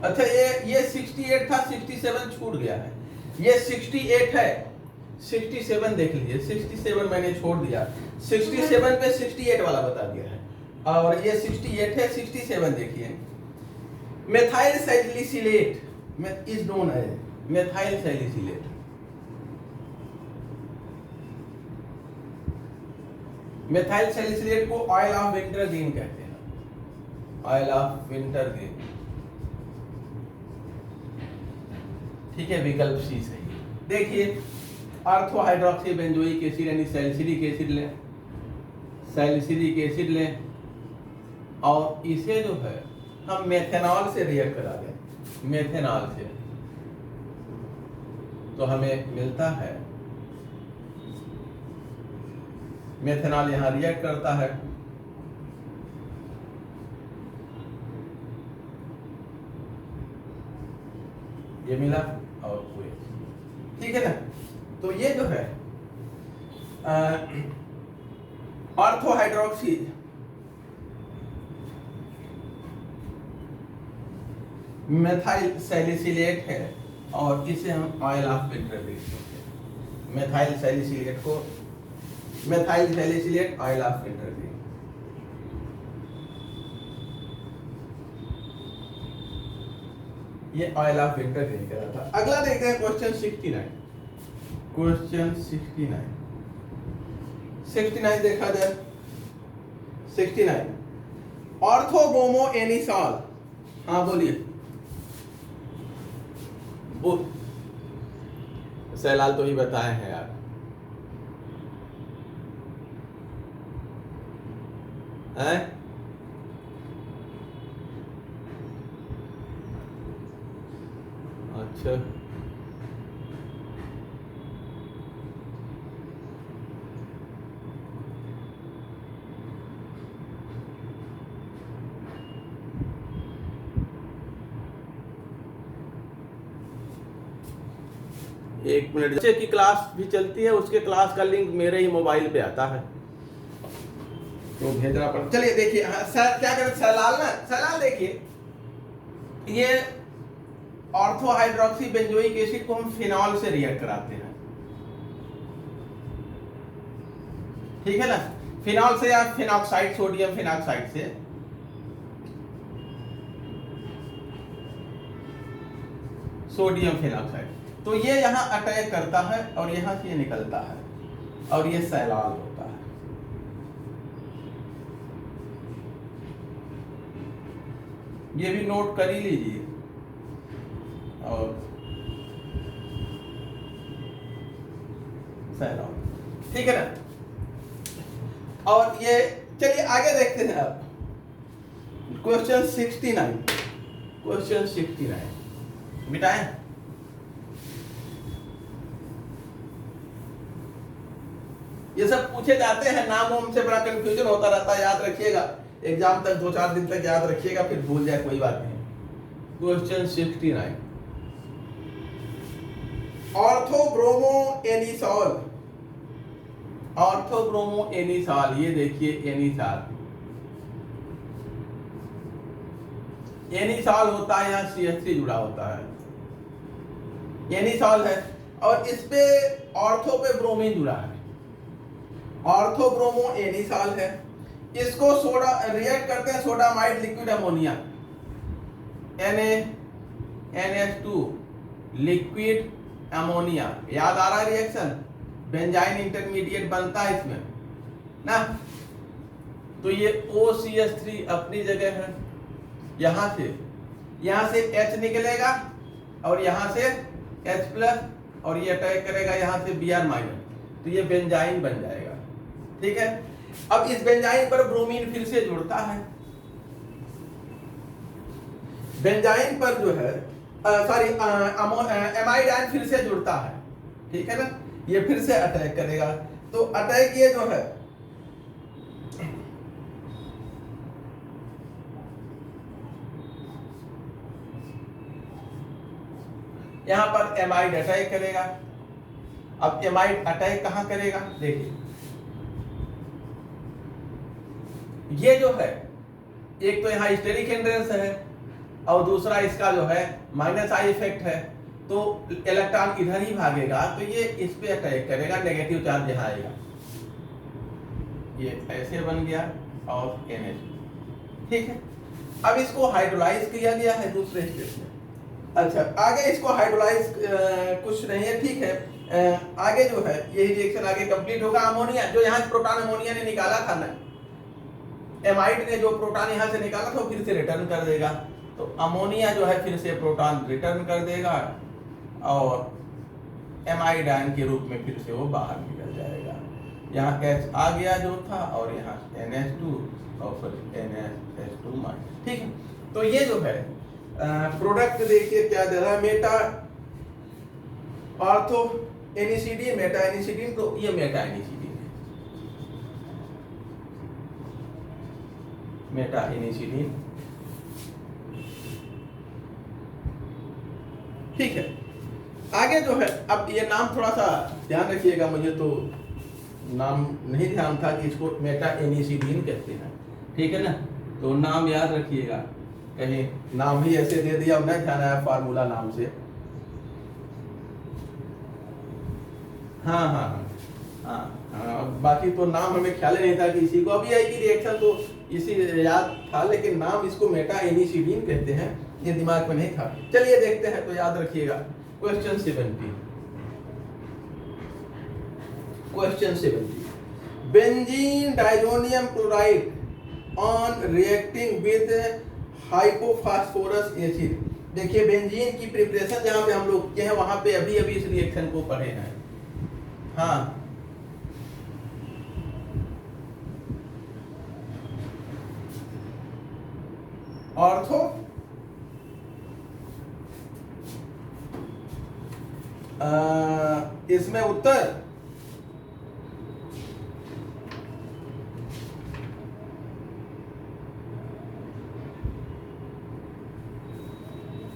अच्छा, ये 68 था, 67 छूट गया है। ये 68 है, 67 देख लीजिए, 67 मैंने छोड़ दिया, 67 पे 68 वाला बता दिया है, और ये 68 है, 67 देखिए। Methyl salicylate is known as methyl salicylate. Methyl salicylate को ऑयल ऑफ विंटरग्रीन कहते हैं, ऑयल ऑफ विंटरग्रीन, ठीक है, विकल्प सी सही है। देखिए, ऑर्थो हाइड्रोक्सी बेंजोइक एसिड यानी सैलिसिलिक एसिड लें, सैलिसिलिक एसिड लें और इसे जो है हम मेथेनॉल से रिएक्ट करा दें, मेथेनॉल से, तो हमें मिलता है मेथेनॉल यहां रिएक्ट करता है, ये मिला और वो, ठीक है ना। तो ये जो है ऑर्थो हाइड्रोक्सी मेथाइल सैलिसिलेट है और इसे हम ऑयल ऑफ विंटरग्रीन कहते हैं। मेथाइल सैलिसिलेट को methyl salicylate oil of wintergreen. ये ऑयल ऑफ विंटरग्रीन कह रहा था। अगला देखते हैं क्वेश्चन 69। क्वेश्चन 69 देखा जाए। 69 ऑर्थोब्रोमो एनिसॉल, हाँ बोलिए, बोल, सैलाल तो ही बताए हैं यार। है? अच्छा, एक मिनट, बच्चे की क्लास भी चलती है, उसके क्लास का लिंक मेरे ही मोबाइल पे आता है, तो भेजना पड़ता। चलिए देखिए, सर क्या करें, सलाल देखिए, ये ऑर्थो हाइड्रोक्सी बेंजोइक एसिड को हम फिनॉल से रिएक्ट कराते हैं, ठीक है ना, फिनॉल से या फिनॉक्साइड, सोडियम फिनॉक्साइड से, सोडियम फिनॉक्साइड, तो ये यहाँ अटैक करता है और यहाँ से ये निकलता है और ये सैलाल होता है। ये भी नोट कर ही लीजिए। और सैलाल, ठीक है ना। और ये चलिए आगे देखते हैं अब क्वेश्चन 69। क्वेश्चन 69 मिटाएं। ये सब पूछे जाते हैं, नाम वाम से बड़ा कंफ्यूजन होता रहता है, याद रखिएगा, एग्जाम तक 2-4 दिन तक याद रखिएगा, फिर भूल जाए कोई बात नहीं। क्वेश्चन 69 ऑर्थोब्रोमो एनिसॉल, ऑर्थोब्रोमो एनिसॉल, ये देखिए एनिसॉल, एनिसॉल होता है, यहाँ CH3 जुड़ा होता है, एनिसॉल है, और इस पे ऑर्थो पे ब्रोमीन जुड़ा है, ऑर्थोब्रोमो एनिसॉल है। इसको सोडा रिएक्ट करते हैं sodamide liquid ammonia, NaNH2 liquid ammonia, याद आ रहा है रिएक्शन, बेंजाइन इंटरमीडिएट बनता है इसमें ना। तो ये OCH3 अपनी जगह है, यहां से H निकलेगा और यहां से H प्लस, और ये अटैक करेगा यहां से Br माइनस, तो ये बेंजाइन बन जाएगा। ठीक है, अब इस बेंजाइन पर ब्रोमीन फिर से जुड़ता है, बेंजाइन पर जो है एमाइड आयन फिर से जुड़ता है। ठीक है ना, ये फिर से अटैक करेगा, तो अटैक ये जो है यहां पर एमाइड अटैक करेगा। अब एमाइड अटैक कहां करेगा, देखिए ये जो है एक तो यहां स्टेरिक हिंड्रेंस है और दूसरा इसका जो है माइनस आई इफेक्ट है, तो इलेक्ट्रॉन इधर ही भागेगा, तो ये इस पे अटैक करेगा, नेगेटिव चार्ज यहाँ आएगा, ये ऐसे बन गया और NH। ठीक है, अब इसको हाइड्रोलाइज किया गया है दूसरे स्टेप में। अच्छा, आगे इसको हाइड्रोलाइज कुछ नहीं है, ठीक है, आगे जो है यही रिएक्शन आगे कंप्लीट होगा। अमोनिया जो यहाँ प्रोटॉन अमोनिया ने निकाला था ना, एमाइड ने जो प्रोटॉन यहाँ से निकाला था फिर से रिटर्न कर देगा, तो अमोनिया जो है फिर से प्रोटॉन रिटर्न कर देगा और एमाइड आयन के रूप में फिर से वो बाहर निकल जाएगा। यहाँ H आ गया जो था और यहाँ NH2 और फिर NH2 माइनस। ठीक है, तो ये जो है प्रोडक्ट देखिए क्या दे रहा है, मेटा ऑर्थो एनिसिडीन, मेटा एनिसिडीन, तो ये मेटा एनिसिडीन है, मेटा एनिसिडीन। ठीक है, आगे जो है अब ये नाम थोड़ा सा ध्यान रखिएगा, मुझे तो नाम नहीं ध्यान था कि इसको मेटा एनिसिडीन कहते हैं। ठीक है ना, तो नाम याद रखिएगा, कहीं नाम ही ऐसे दे दिया और नहीं ध्यान आया फार्मूला नाम से। हाँ हाँ हाँ हाँ, बाकी तो नाम हमें ख्याल ही नहीं था कि इसी को, अभी आएगी रिएक्शन तो इसी याद था, लेकिन नाम इसको मेटा एनिसिडीन कहते हैं, ये दिमाग में नहीं था। चलिए देखते हैं, तो याद रखिएगा। Question 70, question 70, benzene diazonium chloride on reacting with hypophosphorous acid. देखिए बेंजीन की प्रिपरेशन जहां पे हम लोग किए हैं वहां पे अभी अभी इस रिएक्शन को पढ़े हैं। हाँ, ऑर्थो इसमें उत्तर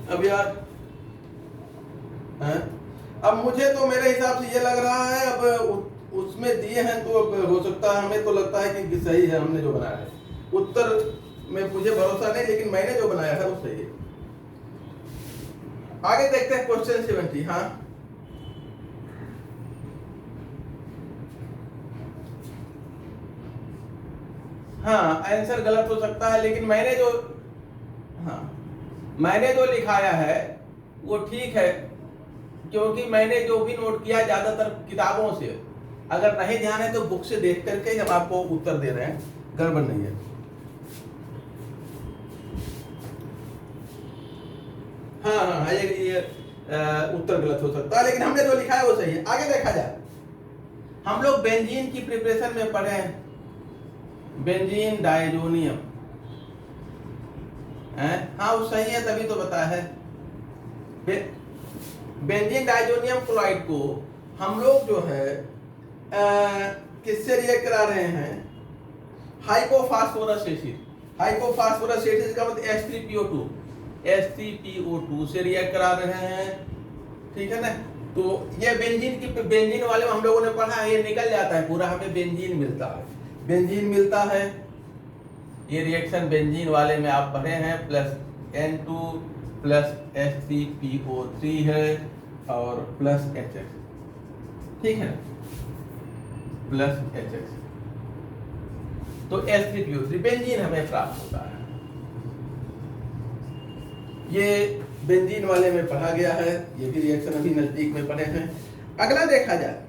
अब यार अब मुझे तो मेरे हिसाब से ये लग रहा है, अब उसमें दिए हैं तो अब हो सकता है, हमें तो लगता है कि सही है हमने जो बनाया है। उत्तर में मुझे भरोसा नहीं, लेकिन मैंने जो बनाया है वो सही है। आगे देखते हैं क्वेश्चन 70। हाँ, हाँ आंसर गलत हो सकता है, लेकिन मैंने जो लिखाया है वो ठीक है, क्योंकि मैंने जो भी नोट किया ज्यादातर किताबों से, अगर नहीं ध्यान है तो बुक से देख करके हम आपको उत्तर दे रहे हैं, गड़बड़ नहीं है। हाँ हाँ, ये उत्तर गलत हो सकता है, लेकिन हमने जो लिखा है वो सही है। आगे देखा जाए, हम लोग बेंजीन की प्रिपरेशन में पढ़े हैं, बेंजीन डाइजोनियम है, हाँ वो सही है, तभी तो बताया है। बेंजीन डाइजोनियम क्लोराइड को हम लोग जो है किससे रिएक्ट करा रहे हैं, हाइपोफॉस्फोरस एसिड। हाइपोफॉस्फोरस एसिड का मतलब H3PO2, H3PO2 से रिएक्ट करा रहे हैं। ठीक है ना, तो ये बेंजीन वाले में हम लोगों ने पढ़ा है, ये निकल जाता है पूरा, हमें बेंजीन मिलता है, बेंजीन मिलता है। ये रिएक्शन बेंजीन वाले में आप पढ़े हैं, प्लस N2 प्लस H3PO3 है और प्लस HX। ठीक है, प्लस HX, तो H3PO3 बेंजीन हमें प्राप्त होता है। ये बेंजीन वाले में पढ़ा गया है, ये भी रिएक्शन अभी नजदीक में पढ़े हैं। अगला देखा जाए,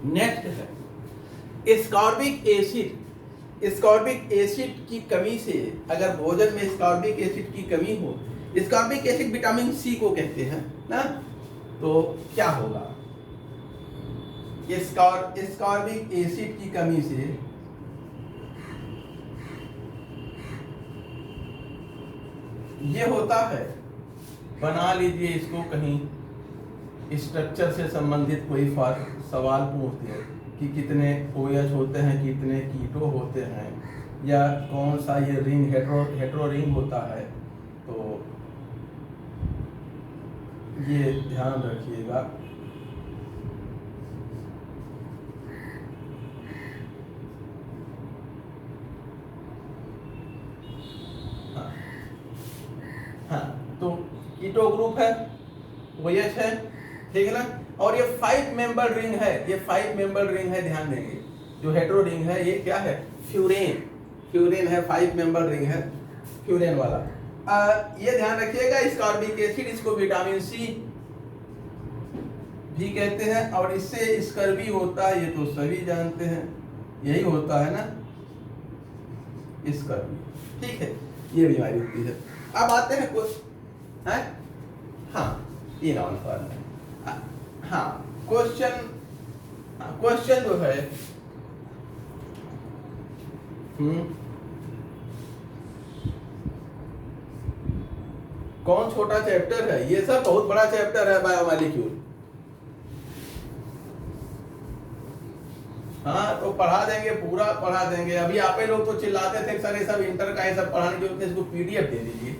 नेक्स्ट है स्कॉर्बिक एसिड। स्कॉर्बिक एसिड की कमी से, अगर भोजन में स्कॉर्बिक एसिड की कमी हो, स्कॉर्बिक एसिड विटामिन सी को कहते हैं ना, तो क्या होगा? स्कॉर्बिक एसिड की कमी से ये होता है, बना लीजिए इसको, कहीं स्ट्रक्चर से संबंधित कोई सवाल पूछते हैं कि कितने OH होते हैं, कितने कीटो होते हैं, या कौन सा ये रिंग हेट्रो रिंग होता है, तो ये ध्यान रखिएगा। हाँ, तो कीटो ग्रुप है, OH है, ठीक है ना। और ये 5 मेंबर रिंग है, ये 5 मेंबर रिंग है, ध्यान देंगे। जो हेट्रो रिंग है ये क्या है? फ्यूरेन है, 5 मेंबर रिंग है, फ्यूरेन वाला। ये ध्यान रखिएगा, स्कॉर्बिक एसिड, इसको विटामिन सी भी कहते हैं, और इससे स्कर्वी होता है, ये तो सभी जानते हैं, यही होता है ना, स्कर्वी, ठीक है, ये बीमारी होती है। अब आते हैं कुछ, है हाँ, ये नॉन फॉर्म है। हाँ, क्वेश्चन जो है, कौन छोटा चैप्टर है? ये सब बहुत बड़ा चैप्टर है, बायोमॉलिक्यूल। हाँ, तो पढ़ा देंगे, पूरा पढ़ा देंगे। अभी आप ही लोग तो चिल्लाते थे सर ये सब इंटर का, ये सब पढ़ाने की जरूरत है, इसको PDF दे दीजिए।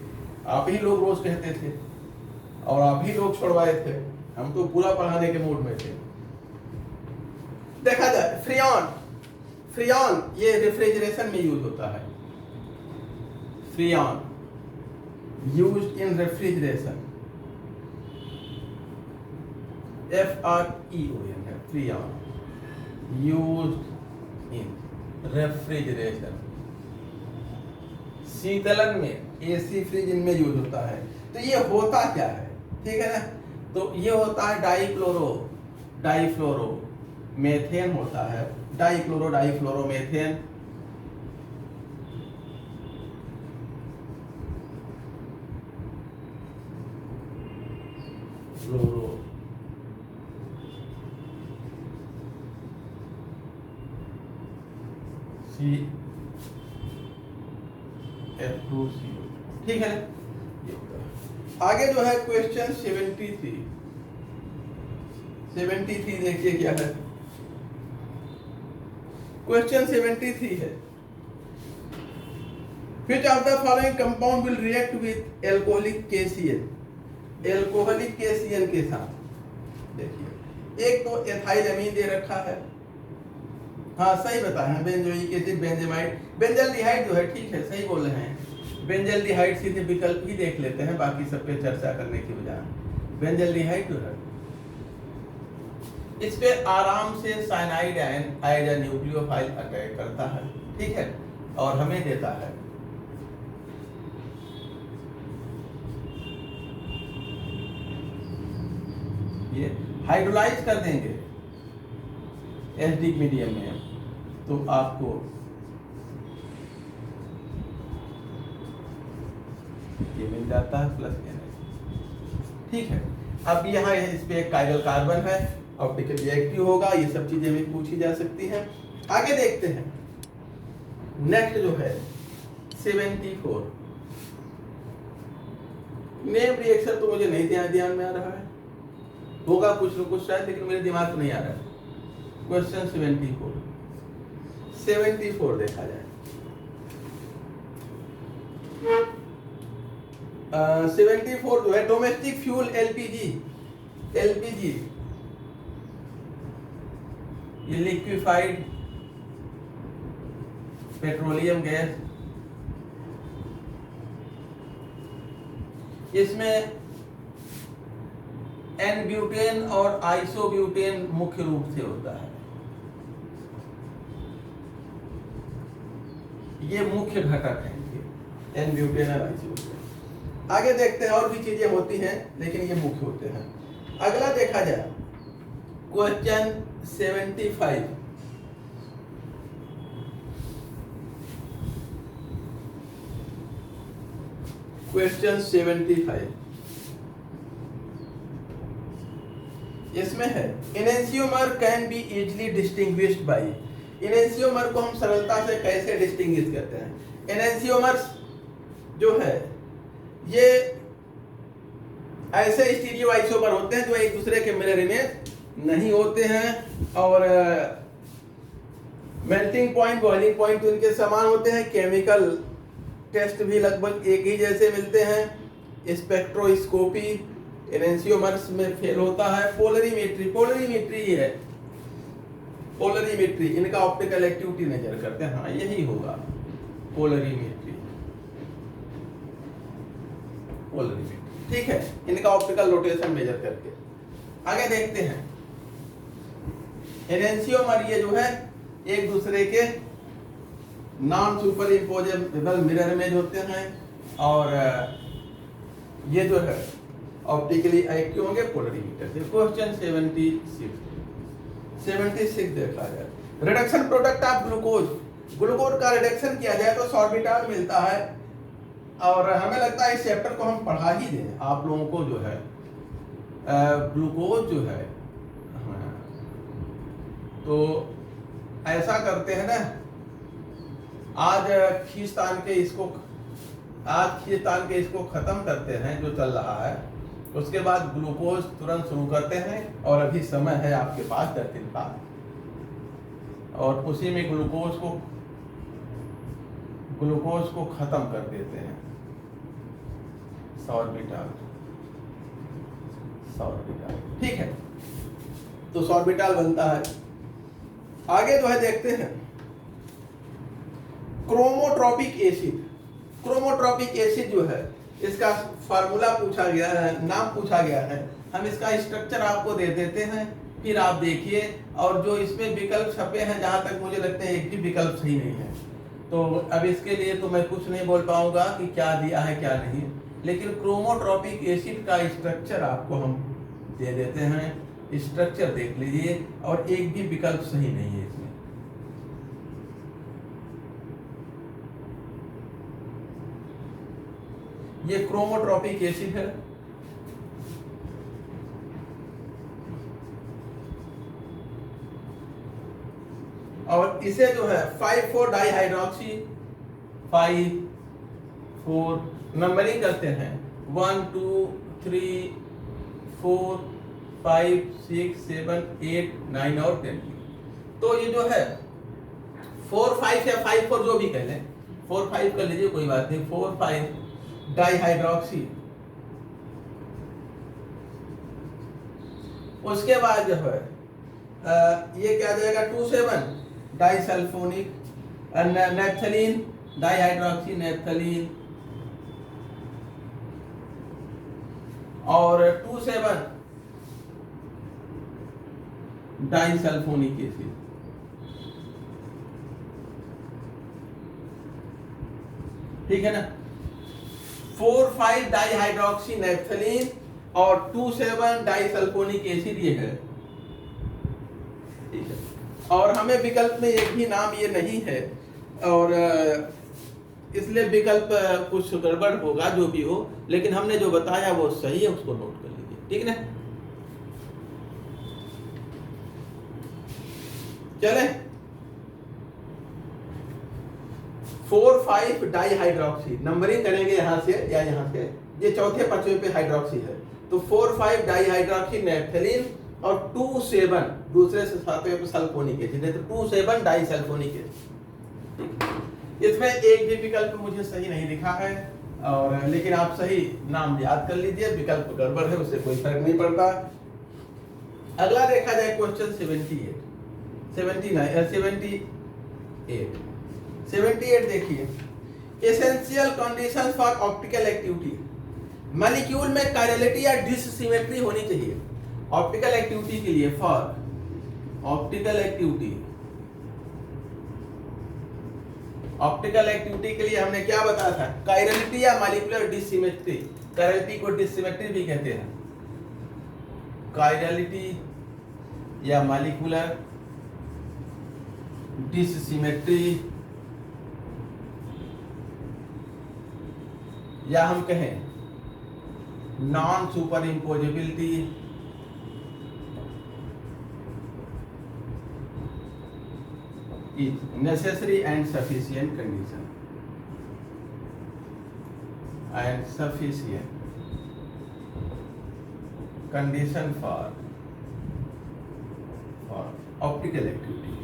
आप ही लोग रोज कहते थे और आप ही लोग छोड़वाए थे, हम तो पूरा पढ़ाने के मूड में थे। देखा जाए, फ्रियॉन ये रेफ्रिजरेशन में यूज होता है। Freon used in refrigeration, FREON है, फ्रियॉन यूज्ड इन रेफ्रिजरेशन। शीतलन में, AC फ्रिज इनमें यूज होता है। तो ये होता क्या है, ठीक है ना? तो ये होता है डाइफ्लोरो मेथेन होता है, डाइफ्लोरो मेथेन। फ्लोरो F2CO, ठीक है। आगे जो है क्वेश्चन 73 देखिए क्या है। क्वेश्चन 73 है, which of the following compound will react with alcoholic KCl? Alcoholic KCl के साथ देखिए, एक तो एथाइलएमीन दे रखा है, हाँ सही बताया है, बेंजोइक एसिड, बेंजेमाइड, बेंजल्डिहाइड जो है, ठीक है सही बोल रहे हैं। बेंजल्डिहाइड सीधे विकल्प ही देख लेते हैं, बाकी सब पे चर्चा करने की बजाय। बेंजल्डिहाइड जो है, इस पे आराम से साइनाइड आयन न्यूक्लियोफाइल अटैक करता है, ठीक है, और हमें देता है ये हाइड्रोलाइज कर देंगे एसिडिक मीडियम में, तो आपको ये मिल जाता है प्लस NH, ठीक है। अब यहाँ इस पे एक कायरल कार्बन है, ऑप्टिकल रिएक्टिव होगा, ये सब चीजें भी पूछी जा सकती हैं। आगे देखते हैं, नेक्स्ट जो है 74। नेम रिएक्शन तो मुझे नहीं ध्यान में आ रहा है, होगा कुछ न कुछ शायद, लेकिन मेरे दिमाग में नहीं आ रहा है। क्वेश्चन 74 देखा जाए। 74 जो है डोमेस्टिक फ्यूल LPG, ये लिक्विफाइड पेट्रोलियम गैस, इसमें N-ब्यूटेन और आइसोब्यूटेन मुख्य रूप से होता है, ये मुख्य घटक हैं N-ब्यूटेन और आइसोब्यूटेन। आगे देखते हैं, और भी चीजें होती हैं लेकिन ये मुख्य होते हैं। अगला देखा जाए क्वेश्चन 75। क्वेश्चन 75 इसमें है enantiomer can be easily distinguished by. Enantiomer को हम सरलता से कैसे डिस्टिंग्विश करते हैं? इनेंशियोमर्स जो है ये ऐसे स्टीरियो आइसोमर होते हैं जो एक दूसरे के मिरर इमेज नहीं होते हैं और मेल्टिंग पॉइंट बॉइलिंग पॉइंट उनके समान होते हैं। केमिकल टेस्ट भी लगभग एक ही जैसे मिलते हैं। स्पेक्ट्रोस्कोपी इनेंशियोमर्स में फेल होता है। पोलरीमेट्री है, पोलरीमेट्री इनका ऑप्टिकल एक्टिविटी मेजर करते हैं। हाँ यही होगा पोलरीमेट्री, ठीक है, इनका ऑप्टिकल रोटेशन मेजर करके। आगे देखते हैं इनेंशियोमर ये जो है एक दूसरे के non super imposable mirror image होते हैं और ये जो है ऑप्टिकली एक्टिव होंगे पोलरीमीटर से। क्वेश्चन 76 देखा जाए reduction product of glucose. Glucose का रिडक्शन किया जाए तो सॉर्बिटाल मिलता है और हमें लगता है इस चैप्टर को हम पढ़ा ही दें आप लोगों को। जो है ग्लूकोज जो है तो ऐसा करते हैं ना, आज खींचतान के इसको खत्म करते हैं जो चल रहा है, उसके बाद ग्लूकोज तुरंत शुरू करते हैं और अभी समय है आपके पास 10 दिन का और उसी में ग्लूकोज को खत्म कर देते हैं। सॉर्बिटाल ठीक है, तो सॉर्बिटाल बनता है। आगे जो है देखते हैं क्रोमोट्रोपिक एसिड जो है इसका फार्मूला पूछा गया है, नाम पूछा गया है। हम इसका स्ट्रक्चर आपको दे देते हैं, फिर आप देखिए। और जो इसमें विकल्प छपे हैं जहां तक मुझे लगता है एक भी विकल्प सही नहीं है, तो अब इसके लिए तो मैं कुछ नहीं बोल पाऊंगा कि क्या दिया है क्या नहीं, लेकिन क्रोमोट्रोपिक एसिड का स्ट्रक्चर आपको हम दे देते हैं। स्ट्रक्चर देख लीजिए और एक भी विकल्प सही नहीं है इसमें। ये क्रोमोट्रोपिक एसिड है और इसे जो है 5,4 डाइहाइड्रोक्सी 5,4 नंबरिंग करते हैं 1 2 3 4 5 6 7 8 9 और 10। तो ये जो है 4 5 या 5 4 जो भी कह लें, 4 5 कर लीजिए कोई बात नहीं। 4 5 डाइहाइड्रोक्सी, उसके बाद जो है ये क्या जाएगा 2 7 डाइसल्फोनिक नेप्थलीन डाइहाइड्रोक्सी नेप्थलीन और 2 7 डाइसल्फोनिक एसिड। ठीक है ना, 4 5 डाइहाइड्रोक्सी नेप्थलीन और 2 7 डाइसल्फोनिक एसिड ये है। ठीक है, और हमें विकल्प में एक भी नाम ये नहीं है और इसलिए विकल्प कुछ गड़बड़ होगा जो भी हो, लेकिन हमने जो बताया वो सही है, उसको नोट कर लीजिए। ठीक है ना, चले 4 5 डाइहाइड्रोक्सी नंबरिंग करेंगे यहां से या यहां से, ये चौथे पांचवें पे हाइड्रोक्सी है तो 4 5 डाइहाइड्रोक्सी नेप्थलीन और 2 7 दूसरे से सातवें पे सल्फोनिक एसिड है, तो 2 7 डाइसल्फोनिक एसिड। इसमें एक भी विकल्प मुझे सही नहीं लिखा है और लेकिन आप सही नाम याद कर लीजिए, विकल्प गड़बड़ है उससे कोई फर्क नहीं पड़ता। अगला देखा जाए क्वेश्चन 78 देखिए essential conditions for optical activity. Molecule में कायरलिटी या डिसिमेट्री होनी चाहिए ऑप्टिकल एक्टिविटी के लिए। For optical activity optical activity के लिए हमने क्या बताया था, कायरलिटी या मॉलिक्यूलर डिसिमेट्री। कायरलिटी को डिसिमेट्री भी कहते हैं, कायरलिटी या मॉलिक्यूलर डिसिमेट्री, या हम कहें non super impossibility is necessary and sufficient condition for optical activity।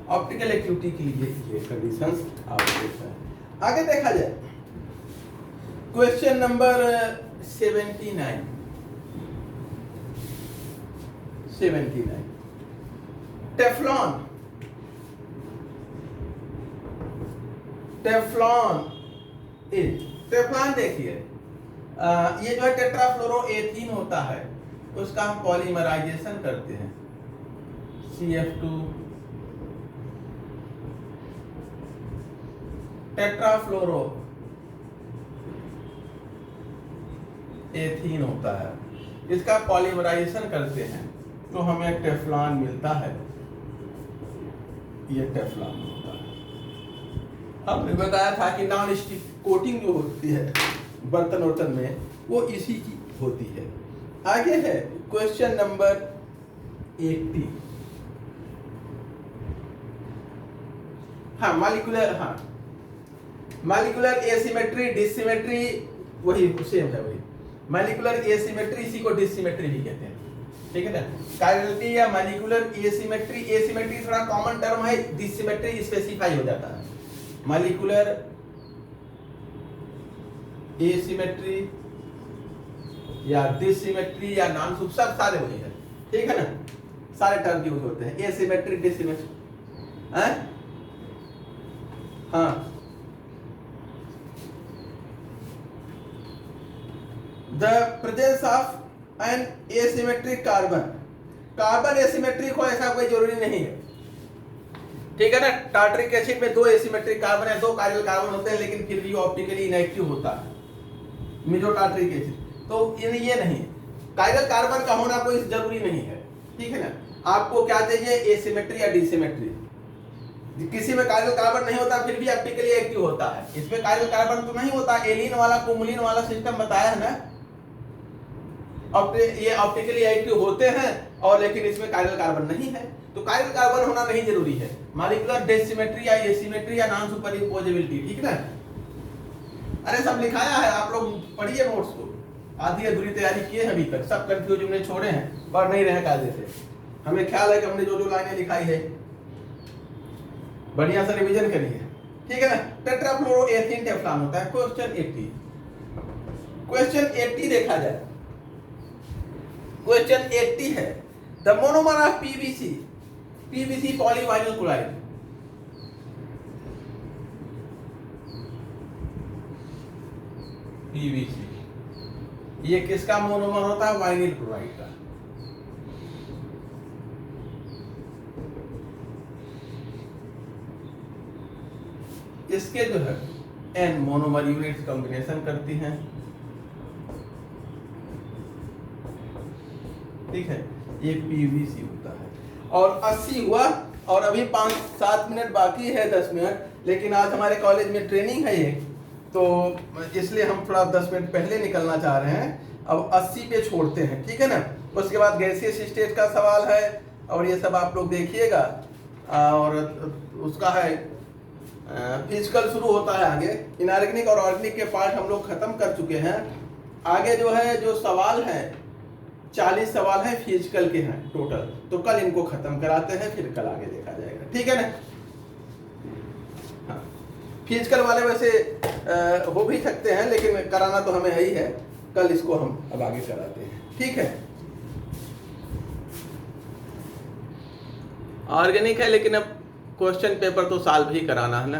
Optical activity के लिए ये कंडीशंस आवश्यक है। आगे देखा जाए क्वेश्चन नंबर 79। टेफ्लॉन देखिए, ये जो है टेट्राफ्लोरोएथीन होता है, उसका हम पॉलीमराइजेशन करते हैं CF2 टेट्राफ्लोरोएथीन होता है, इसका पॉलीमराइजेशन करते हैं तो हमें टेफ्लॉन मिलता है। ये टेफ्लॉन होता है। हमने बताया था कि नॉन स्टिक कोटिंग जो होती है बर्तन वर्तन में, वो इसी की होती है। आगे है question number 80। Molecular asymmetry dissymmetry वही सेम है, वही मॉलिक्यूलर एसिमेट्री, इसी को डिसिमेट्री भी कहते हैं, ठीक है ना। कायरलिटी या मॉलिक्यूलर एसिमेट्री, एसिमेट्री थोड़ा कॉमन टर्म है, डिसिमेट्री स्पेसिफाई हो जाता है। मॉलिक्यूलर एसिमेट्री या डिसिमेट्री या नॉन सुपर, सब सारे वही है, ठीक है ना, सारे टर्म यूज होते हैं, एसिमेट्री डिसिमेट्री। हाँ, the presence of an asymmetric carbon asymmetric हो ऐसा कोई जरूरी नहीं है, ठीक है ना। टार्टरिक एसिड में 2 एसिमेट्रिक कार्बन है, 2 कायरल कार्बन होते हैं, लेकिन फिर भी ऑप्टिकली इनएक्टिव होता है मेजोटार्टरिक एसिड। तो ये नहीं, कायरल कार्बन का होना कोई जरूरी नहीं है, ठीक है ना। आपको क्या चाहिए, एसिमेट्री या डिसिमेट्री। किसी में कायरल कार्बन नहीं होता फिर भी ऑप्टिकली एक्टिव होता है, इसमें कायरल कार्बन तो नहीं होता। एलिन वाला कुमुलिन वाला सिस्टम बताया है ना, ये ऑप्टिकली एक्टिव होते हैं और लेकिन इसमें कायरल कार्बन नहीं है, तो कायरल कार्बन होना नहीं जरूरी है। मॉलिक्यूलर डिसिमेट्री या एसिमेट्री या नॉन सुपर इम्पोजिबिलिटी, ठीक है ना। अरे सब लिखाया है, आप लोग पढ़िए नोट्स को, आधी अधूरी तैयारी किए हैं अभी तक, सब कंफ्यूज हमने छोड़े हैं, पढ़ नहीं रहे कायदे से। हमें ख्याल है कि हमने जो लाइनें लिखाई है बढ़िया से रिवीजन करिए, ठीक है ना। टेट्राफ्लोरोएथीन टेफ्लॉन होता है। क्वेश्चन 80 देखा जाए, क्वेश्चन 80 है the monomer of PVC polyvinyl chloride. PVC ये किसका मोनोमर होता है, वाइनिल क्लोराइड का। इसके जो है एन मोनोमर यूनिट्स कॉम्बिनेशन करती हैं, ठीक है, ये पीवीसी होता है। और 80 हुआ और अभी 5-7 मिनट बाकी है, 10 मिनट, लेकिन आज हमारे कॉलेज में ट्रेनिंग है ये, तो इसलिए हम थोड़ा 10 मिनट पहले निकलना चाह रहे हैं। अब 80 पे छोड़ते हैं, ठीक है ना। उसके बाद गैसियस स्टेट का सवाल है और ये सब आप लोग देखिएगा, और उसका है फिजिकल शुरू होता है आगे। इनऑर्गेनिक और ऑर्गेनिक के पार्ट हम लोग खत्म कर चुके हैं। आगे जो है जो सवाल है 40 सवाल है फिजिकल के हैं टोटल, तो कल इनको खत्म कराते हैं, फिर कल आगे देखा जाएगा, ठीक है ना। हाँ, फिजिकल वाले वैसे हो भी सकते हैं, लेकिन कराना तो हमें है ही है, कल इसको हम अब आगे कराते हैं, ठीक है। ऑर्गेनिक है लेकिन अब क्वेश्चन पेपर तो साल भी कराना है ना।